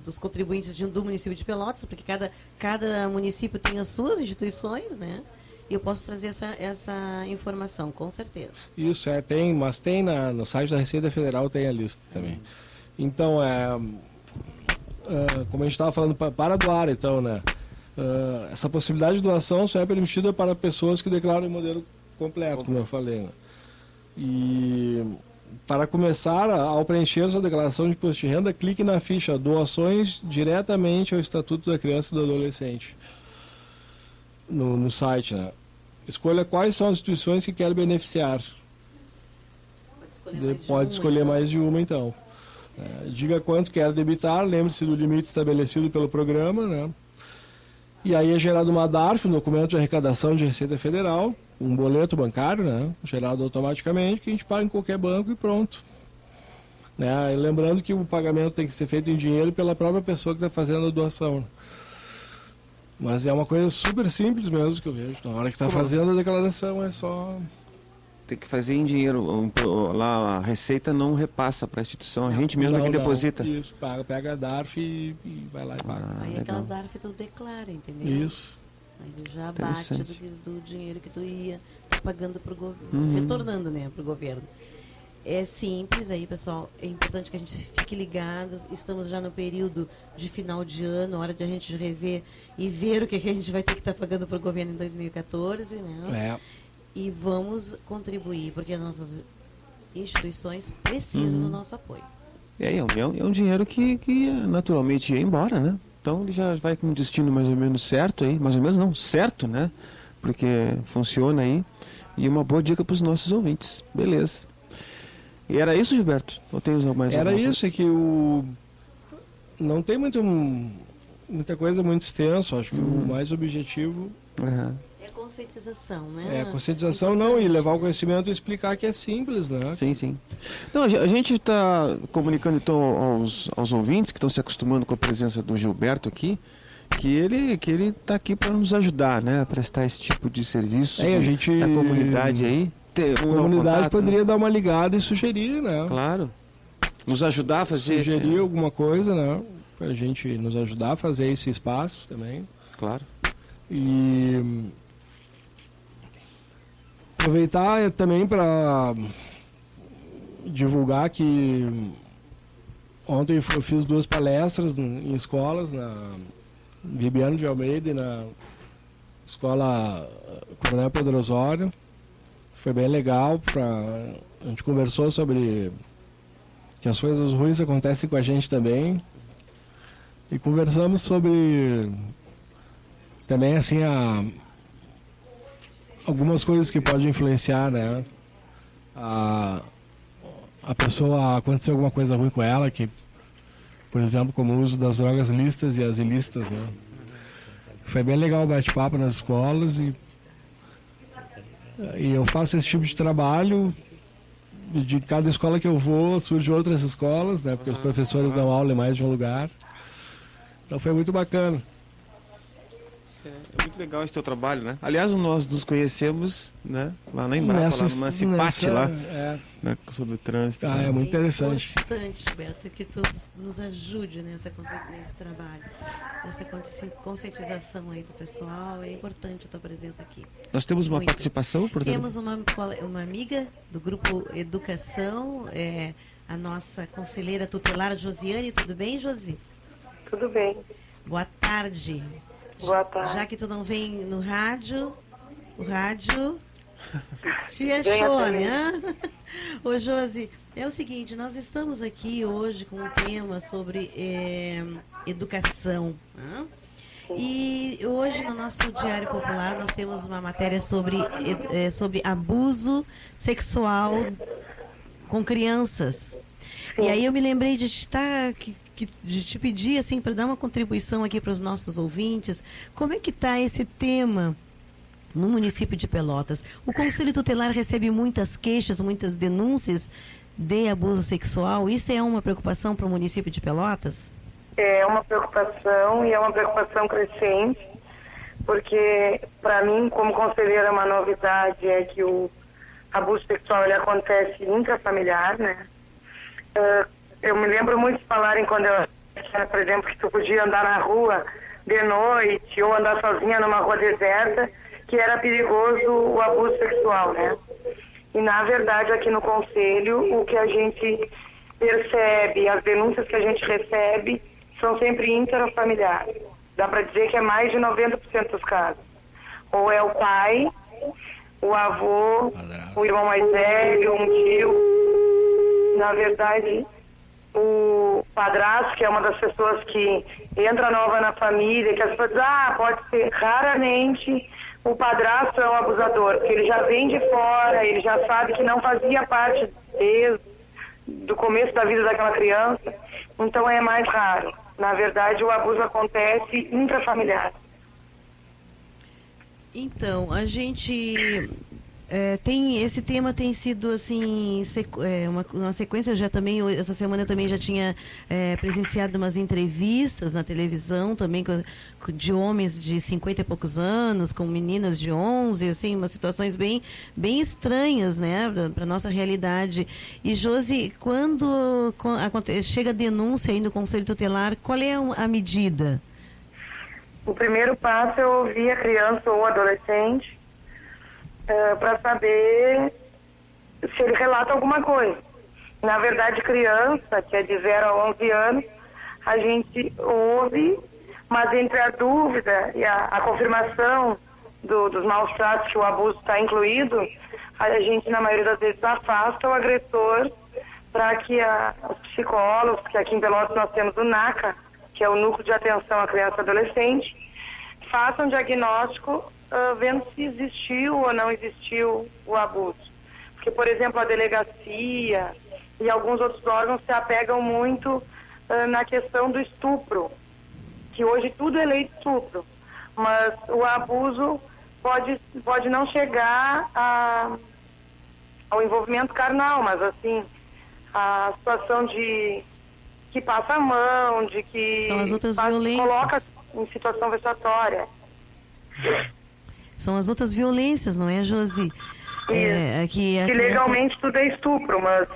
Speaker 2: dos contribuintes do município de Pelotas, porque cada município tem as suas instituições, né? E eu posso trazer essa informação, com certeza.
Speaker 5: Isso, mas tem no site da Receita Federal, tem a lista também. Então, como a gente estava falando, para doar, então, né? Essa possibilidade de doação só é permitida para pessoas que declaram em modelo completo, como eu falei, né? E para começar, ao preencher sua declaração de imposto de renda, clique na ficha Doações diretamente ao Estatuto da Criança e do Adolescente. No site, né? Escolha quais são as instituições que quer beneficiar. Pode escolher mais de uma, então. Diga quanto quer debitar, lembre-se do limite estabelecido pelo programa, né? E aí é gerado uma DARF, um documento de arrecadação de Receita Federal, um boleto bancário, né? Gerado automaticamente, que a gente paga em qualquer banco e pronto. Né? E lembrando que o pagamento tem que ser feito em dinheiro pela própria pessoa que está fazendo a doação. Mas é uma coisa super simples mesmo que eu vejo. Na hora que está fazendo a declaração é só...
Speaker 1: Tem que fazer em dinheiro. Lá a Receita não repassa para a instituição, a gente mesmo que deposita.
Speaker 5: Isso, pega a DARF e vai lá e paga.
Speaker 2: Aí aquela DARF tu declara, entendeu?
Speaker 5: Isso.
Speaker 2: Aí já bate do dinheiro que tu ia pagando para o governo, retornando, né, para o governo. É simples aí, pessoal. É importante que a gente fique ligados. Estamos já no período de final de ano, hora de a gente rever e ver o que a gente vai ter que estar pagando para o governo em 2014, né? E vamos contribuir, porque as nossas instituições precisam do nosso apoio.
Speaker 1: É um dinheiro que naturalmente ia embora, né? Então ele já vai com um destino mais ou menos certo aí, mais ou menos não, certo, né? Porque funciona aí. E uma boa dica para os nossos ouvintes. Beleza. E era isso, Gilberto? Ou tem mais alguma
Speaker 5: coisa? Era isso, é que não tem muita coisa muito extensa. Acho que o mais objetivo
Speaker 2: é conscientização, né?
Speaker 5: É conscientização, não, e levar o conhecimento e explicar que é simples, né?
Speaker 1: Sim. Não, a gente está comunicando então aos ouvintes que estão se acostumando com a presença do Gilberto aqui, que ele está aqui para nos ajudar, né? A prestar esse tipo de serviço da comunidade aí.
Speaker 5: A comunidade poderia dar uma ligada e sugerir, né?
Speaker 1: Claro. Nos ajudar a fazer...
Speaker 5: Sugerir alguma coisa, né? Para a gente nos ajudar a fazer esse espaço também.
Speaker 1: Claro.
Speaker 5: E aproveitar também para divulgar que ontem eu fiz 2 palestras em escolas, na Bibiano de Almeida e na Escola Coronel Pedro Osório. Foi bem legal, a gente conversou sobre que as coisas ruins acontecem com a gente também. E conversamos sobre também assim algumas coisas que podem influenciar, né? A pessoa, acontecer alguma coisa ruim com ela, que, por exemplo, como o uso das drogas lícitas e as ilícitas, né? Foi bem legal o bate-papo nas escolas e eu faço esse tipo de trabalho de cada escola que eu vou, surgem outras escolas, né? Porque os professores dão aula em mais de um lugar. Então foi muito bacana.
Speaker 1: É muito legal esse teu trabalho, né? Aliás, nós nos conhecemos, né? Lá na Embrapa, lá numa Cipate lá, né? Sobre o trânsito.
Speaker 5: É muito interessante.
Speaker 2: É importante, Gilberto, que tu nos ajude nesse trabalho, nessa conscientização aí do pessoal. É importante a tua presença aqui.
Speaker 1: Nós temos uma participação, portanto?
Speaker 2: Temos uma amiga do Grupo Educação, a nossa conselheira tutelar, Josiane. Tudo bem, Josi?
Speaker 7: Tudo bem.
Speaker 2: Boa tarde.
Speaker 7: Boa tarde.
Speaker 2: Já que tu não vem no rádio, o rádio te achou, né? Ô, Josi, é o seguinte, nós estamos aqui hoje com um tema sobre educação, né? E hoje no nosso Diário Popular nós temos uma matéria sobre abuso sexual com crianças. Sim. E aí eu me lembrei de te pedir assim para dar uma contribuição aqui para os nossos ouvintes. Como é que está esse tema no município de Pelotas? O Conselho Tutelar recebe muitas queixas, muitas denúncias de abuso sexual. Isso é uma preocupação para o município de Pelotas?
Speaker 7: É uma preocupação, e é uma preocupação crescente, porque para mim, como conselheira, uma novidade é que o abuso sexual ele acontece intrafamiliar, né? Eu me lembro muito de falarem quando eu era, por exemplo, que tu podia andar na rua de noite ou andar sozinha numa rua deserta, que era perigoso o abuso sexual, né? E na verdade aqui no Conselho, o que a gente percebe, as denúncias que a gente recebe são sempre intrafamiliares. Dá para dizer que é mais de 90% dos casos. Ou é o pai, o avô, o irmão mais velho, um tio. Na verdade, o padrasto, que é uma das pessoas que entra nova na família, que as pessoas dizem, pode ser, raramente o padrasto é um abusador, porque ele já vem de fora, ele já sabe que não fazia parte do começo da vida daquela criança, então é mais raro. Na verdade, o abuso acontece intrafamiliar.
Speaker 2: Então, a gente esse tema tem sido assim uma sequência. Eu já também essa semana eu também já tinha presenciado umas entrevistas na televisão também de homens de 50 e poucos anos com meninas de 11, assim, umas situações bem estranhas, né, para nossa realidade. E Josi, quando chega a denúncia aí no Conselho Tutelar, qual é a medida?
Speaker 7: O primeiro passo é ouvir a criança ou adolescente para saber se ele relata alguma coisa. Na verdade, criança, que é de 0 a 11 anos, a gente ouve, mas entre a dúvida e a confirmação dos maus tratos que o abuso está incluído, a gente, na maioria das vezes, afasta o agressor para que os psicólogos, que aqui em Pelotas nós temos o NACA, que é o Núcleo de Atenção à Criança e Adolescente, façam um diagnóstico vendo se existiu ou não existiu o abuso. Porque, por exemplo, a delegacia e alguns outros órgãos se apegam muito na questão do estupro, que hoje tudo é lei de estupro, mas o abuso pode não chegar ao envolvimento carnal, mas assim, a situação de que passa a mão, de que
Speaker 2: são as outras violências,
Speaker 7: coloca em situação vexatória.
Speaker 2: São as outras violências, não é, Josi?
Speaker 7: Que legalmente tudo é estupro, mas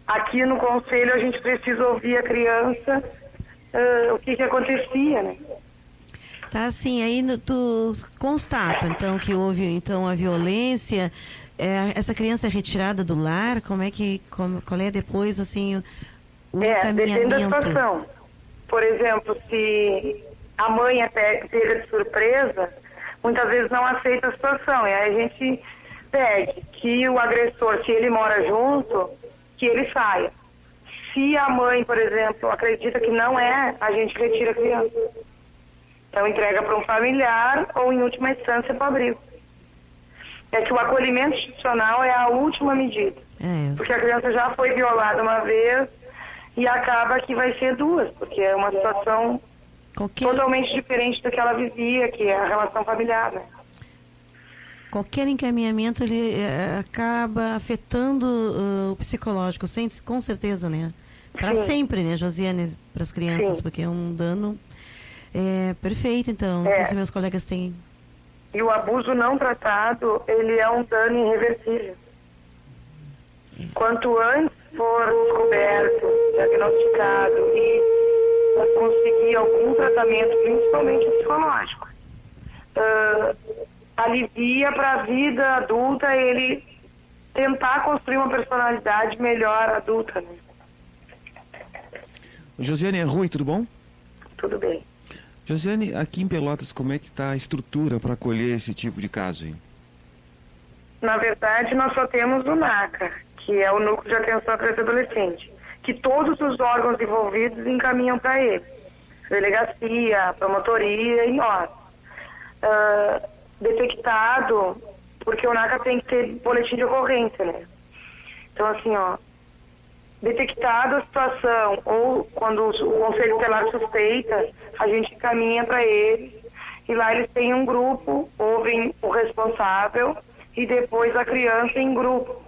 Speaker 7: aqui no Conselho a gente precisa ouvir a criança o que acontecia, né?
Speaker 2: Tá, assim, aí tu constata, então, que houve então a violência, essa criança é retirada do lar, qual é depois, assim, o encaminhamento?
Speaker 7: Depende da situação. Por exemplo, se a mãe é pega de surpresa, muitas vezes não aceita a situação, e aí a gente pede que o agressor, se ele mora junto, que ele saia. Se a mãe, por exemplo, acredita que não é, a gente retira a criança. Então entrega para um familiar ou, em última instância, para o abrigo. É que o acolhimento institucional é a última medida. Porque a criança já foi violada uma vez e acaba que vai ser duas, porque é uma situação totalmente diferente do que ela vivia, que é a relação familiar, né?
Speaker 2: qualquer encaminhamento ele acaba afetando o psicológico, com certeza, né? Para sempre, né, Josiane, para as crianças, sim, porque é um dano perfeito, então. Não sei se meus colegas têm.
Speaker 7: E o abuso não tratado, ele é um dano irreversível. Quanto antes for descoberto, diagnosticado e conseguir algum tratamento, principalmente psicológico, alivia para a vida adulta ele tentar construir uma personalidade melhor adulta, né?
Speaker 1: Josiane, é Rui, tudo bom?
Speaker 7: Tudo bem.
Speaker 1: Josiane, aqui em Pelotas, como é que está a estrutura para acolher esse tipo de caso, hein?
Speaker 7: Na verdade, nós só temos o NACA, que é o Núcleo de Atenção à Criança e Adolescente, que todos os órgãos envolvidos encaminham para ele. Delegacia, promotoria e nós. Detectado, porque o NACA tem que ter boletim de ocorrência, né? Então, assim, detectado a situação, ou quando o Conselho Tutelar suspeita, a gente encaminha para eles, e lá eles têm um grupo, ouvem o responsável, e depois a criança em grupo.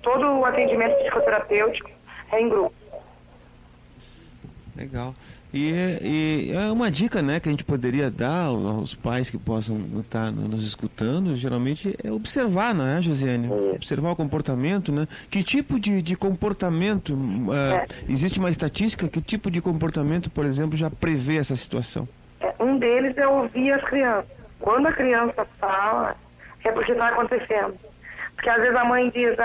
Speaker 7: Todo o atendimento psicoterapêutico é em grupo.
Speaker 1: Legal. E é uma dica, né, que a gente poderia dar aos pais que possam estar nos escutando, geralmente, é observar, não é, Josiane? Observar o comportamento, né? Que tipo de comportamento, existe uma estatística, que tipo de comportamento, por exemplo, já prevê essa situação?
Speaker 7: Um deles é ouvir as crianças. Quando a criança fala, é porque está acontecendo. Porque às vezes a mãe diz,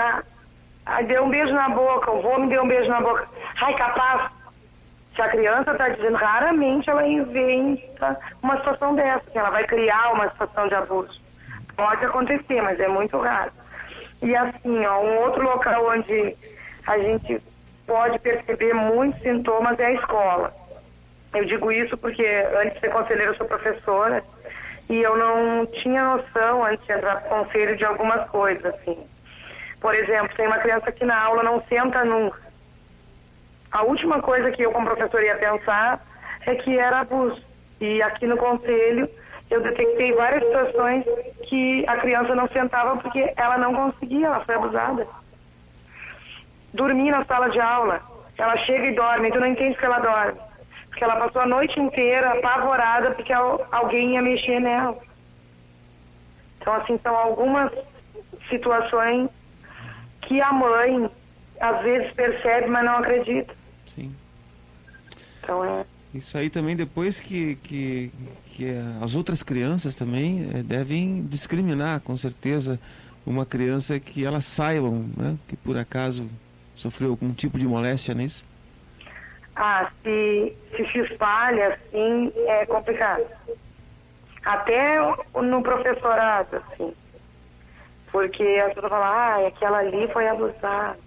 Speaker 7: deu um beijo na boca, o vô me deu um beijo na boca. Ai, capaz. Se a criança está dizendo, raramente ela inventa uma situação dessa, que ela vai criar uma situação de abuso. Pode acontecer, mas é muito raro. E assim, um outro local onde a gente pode perceber muitos sintomas é a escola. Eu digo isso porque antes de ser conselheira eu sou professora e eu não tinha noção antes de entrar no conselho de algumas coisas, assim. Por exemplo, tem uma criança que na aula não senta nunca. A última coisa que eu como professora ia pensar é que era abuso. E aqui no conselho eu detectei várias situações que a criança não sentava porque ela não conseguia, ela foi abusada. Dormir na sala de aula, ela chega e dorme, tu não entende que ela dorme. Porque ela passou a noite inteira apavorada porque alguém ia mexer nela. Então, assim, são algumas situações que a mãe às vezes percebe, mas não acredita.
Speaker 1: Sim.
Speaker 7: Então
Speaker 1: Isso aí também depois que as outras crianças também devem discriminar, com certeza, uma criança que elas saibam, né, que por acaso sofreu algum tipo de moléstia nisso.
Speaker 7: Se espalha, assim, é complicado. Até no professorado, assim. Porque as pessoas falam, aquela ali foi abusada.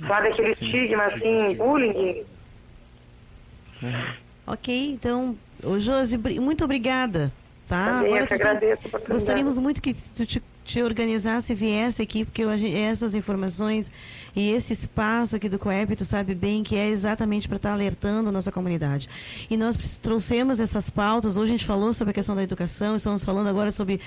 Speaker 7: Sabe aquele estigma, assim, bullying?
Speaker 2: Ok, então, Josi, muito obrigada. Tá?
Speaker 7: Também eu que agradeço a oportunidade.
Speaker 2: Gostaríamos muito que tu te organizasse e viesse aqui, porque essas informações e esse espaço aqui do COEP, tu sabe bem que é exatamente para estar alertando a nossa comunidade. E nós trouxemos essas pautas, hoje a gente falou sobre a questão da educação, estamos falando agora sobre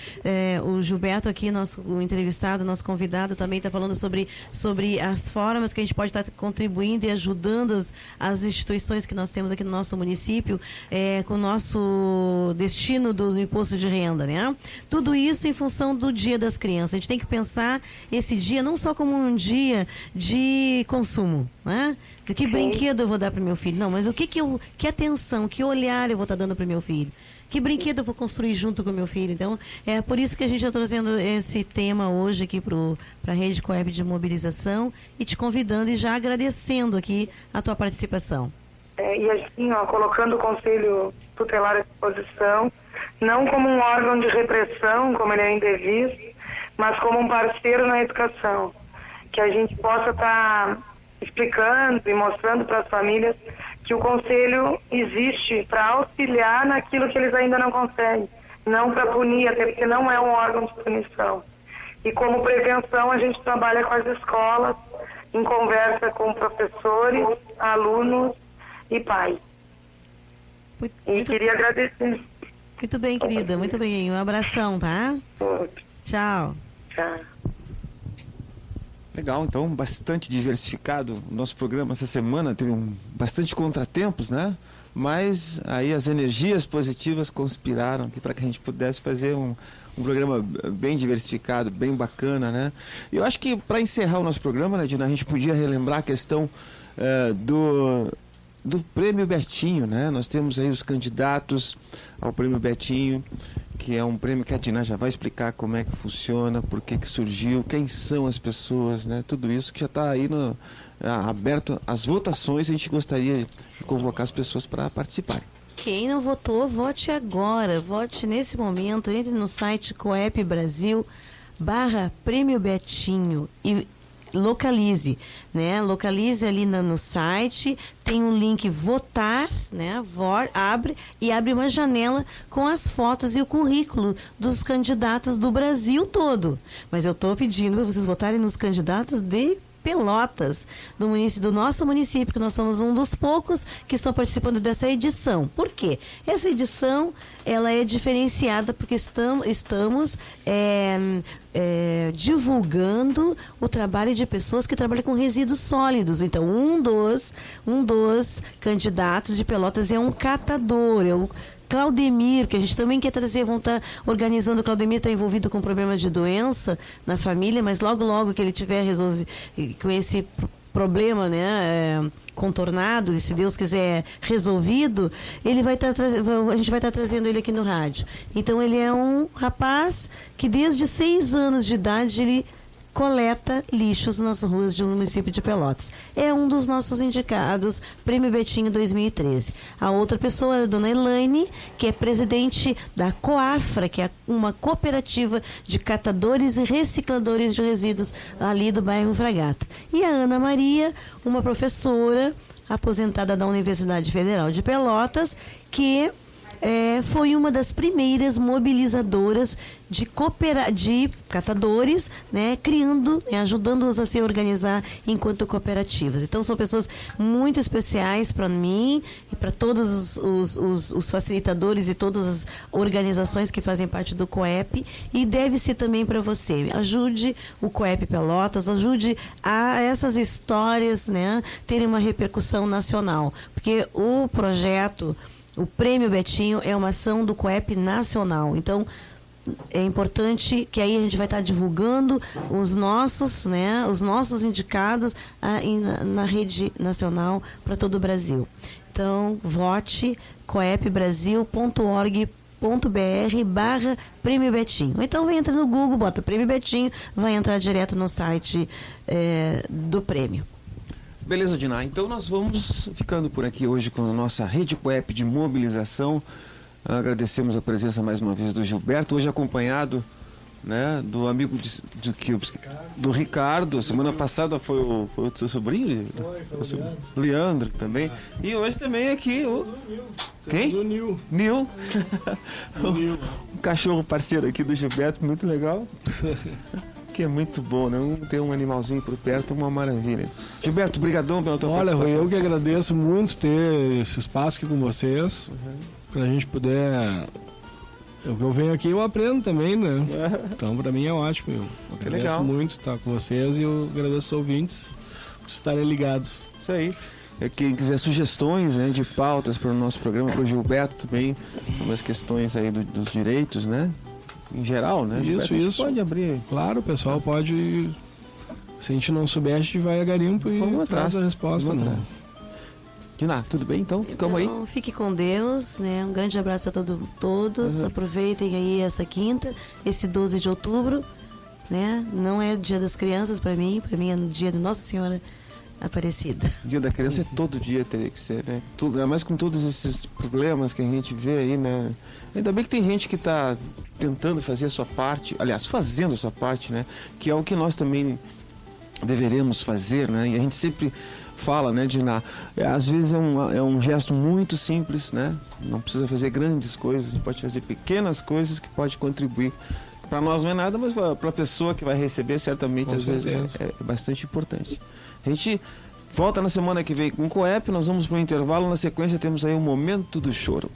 Speaker 2: o Gilberto aqui, o entrevistado, nosso convidado também está falando sobre as formas que a gente pode estar contribuindo e ajudando as instituições que nós temos aqui no nosso município, com o nosso destino do imposto de renda, né? Tudo isso em função do Dia das Crianças. A gente tem que pensar esse dia não só como um dia de consumo, né? De que brinquedo eu vou dar para o meu filho? Não, mas que atenção, que olhar eu vou estar dando para o meu filho? Que brinquedo eu vou construir junto com o meu filho? Então, é por isso que a gente está trazendo esse tema hoje aqui para a Rede COEP de Mobilização e te convidando e já agradecendo aqui a tua participação.
Speaker 7: E assim, colocando o Conselho Tutelar à disposição, não como um órgão de repressão, como ele ainda é visto, mas como um parceiro na educação. Que a gente possa estar explicando e mostrando para as famílias que o Conselho existe para auxiliar naquilo que eles ainda não conseguem, não para punir, até porque não é um órgão de punição. E como prevenção, a gente trabalha com as escolas, em conversa com professores, alunos e pais. E queria agradecer.
Speaker 2: Muito bem, querida, muito bem. Um abração, tá? Tchau.
Speaker 7: Tchau.
Speaker 1: Legal, então, bastante diversificado o nosso programa essa semana, teve bastante contratempos, né? Mas aí as energias positivas conspiraram aqui para que a gente pudesse fazer um programa bem diversificado, bem bacana, né? E eu acho que para encerrar o nosso programa, né, Dina, a gente podia relembrar a questão do Prêmio Betinho, né? Nós temos aí os candidatos ao Prêmio Betinho, que é um prêmio que a Dina já vai explicar como é que funciona, por que surgiu, quem são as pessoas, né? Tudo isso que já está aí aberto as votações, a gente gostaria de convocar as pessoas para participarem.
Speaker 2: Quem não votou, vote agora, vote nesse momento, entre no site Coep Brasil /Prêmio Betinho e localize, né? Localize ali no site, tem um link votar, né? Abre uma janela com as fotos e o currículo dos candidatos do Brasil todo. Mas eu estou pedindo para vocês votarem nos candidatos de Pelotas, do nosso município, que nós somos um dos poucos que estão participando dessa edição. Por quê? Essa edição, ela é diferenciada porque estamos divulgando o trabalho de pessoas que trabalham com resíduos sólidos. Então, um dos candidatos de Pelotas é um catador, é o Claudemir, que a gente também quer trazer, vão estar organizando. O Claudemir está envolvido com problema de doença na família, mas logo que ele tiver com esse problema, né, contornado, e se Deus quiser resolvido, ele vai a gente vai estar trazendo ele aqui no rádio. Então ele é um rapaz que desde 6 anos de idade ele coleta lixos nas ruas do município de Pelotas. É um dos nossos indicados, Prêmio Betinho 2013. A outra pessoa é a dona Elaine, que é presidente da Coafra, que é uma cooperativa de catadores e recicladores de resíduos ali do bairro Fragata. E a Ana Maria, uma professora aposentada da Universidade Federal de Pelotas, que foi uma das primeiras mobilizadoras de catadores, né, criando, ajudando-os a se organizar enquanto cooperativas. Então são pessoas muito especiais para mim e para todos os facilitadores e todas as organizações que fazem parte do COEP, e deve ser também para você. Ajude o COEP Pelotas, ajude a essas histórias, né, terem uma repercussão nacional, porque o projeto, o Prêmio Betinho, é uma ação do COEP nacional. Então, é importante que aí a gente vai estar divulgando os nossos indicados na rede nacional para todo o Brasil. Então, vote coepbrasil.org.br/Prêmio Betinho. Então, entra no Google, bota Prêmio Betinho, vai entrar direto no site do prêmio.
Speaker 1: Beleza, Dina. Então nós vamos ficando por aqui hoje com a nossa rede Coep de mobilização. Agradecemos a presença mais uma vez do Gilberto, hoje acompanhado, né, do amigo do Ricardo. Semana passada foi o seu sobrinho? Foi Leandro também. E hoje também aqui o... Quem?
Speaker 5: O Nil.
Speaker 1: Nil. Um cachorro parceiro aqui do Gilberto, muito legal. Que é muito bom, né? Ter um animalzinho por perto é uma maravilha. Gilberto, brigadão pela tua participação.
Speaker 5: Olha, eu que agradeço muito ter esse espaço aqui com vocês, pra gente poder... Eu venho aqui e eu aprendo também, né? Então, pra mim é ótimo. Eu agradeço muito estar com vocês e eu agradeço aos ouvintes por estarem ligados.
Speaker 1: Isso aí. Quem quiser sugestões, né, de pautas para o nosso programa, para o Gilberto também, sobre as questões aí dos direitos, né? Em geral, né?
Speaker 5: Isso.
Speaker 1: Pode abrir.
Speaker 5: Claro, o pessoal pode... Se a gente não souber, a gente vai a garimpo e traz a resposta. Né?
Speaker 1: Dina, tudo bem? Então, ficamos aí.
Speaker 2: Fique com Deus, né? Um grande abraço a todos. Aproveitem aí essa quinta, esse 12 de outubro, né? Não é Dia das Crianças para mim é no dia de Nossa Senhora Aparecida.
Speaker 1: O Dia da Criança é todo dia, teria que ser, né? Ainda mais com todos esses problemas que a gente vê aí, né? Ainda bem que tem gente que está tentando fazer a sua parte, aliás, fazendo a sua parte, né? Que é o que nós também deveremos fazer, né? E a gente sempre fala, né, Dina? Às vezes é um gesto muito simples, né? Não precisa fazer grandes coisas, a gente pode fazer pequenas coisas que pode contribuir. Para nós não é nada, mas para a pessoa que vai receber, certamente,
Speaker 5: com
Speaker 1: às
Speaker 5: certeza.
Speaker 1: Vezes é bastante importante. A gente volta na semana que vem com o COEP, nós vamos para o intervalo, na sequência temos aí o Momento do Choro.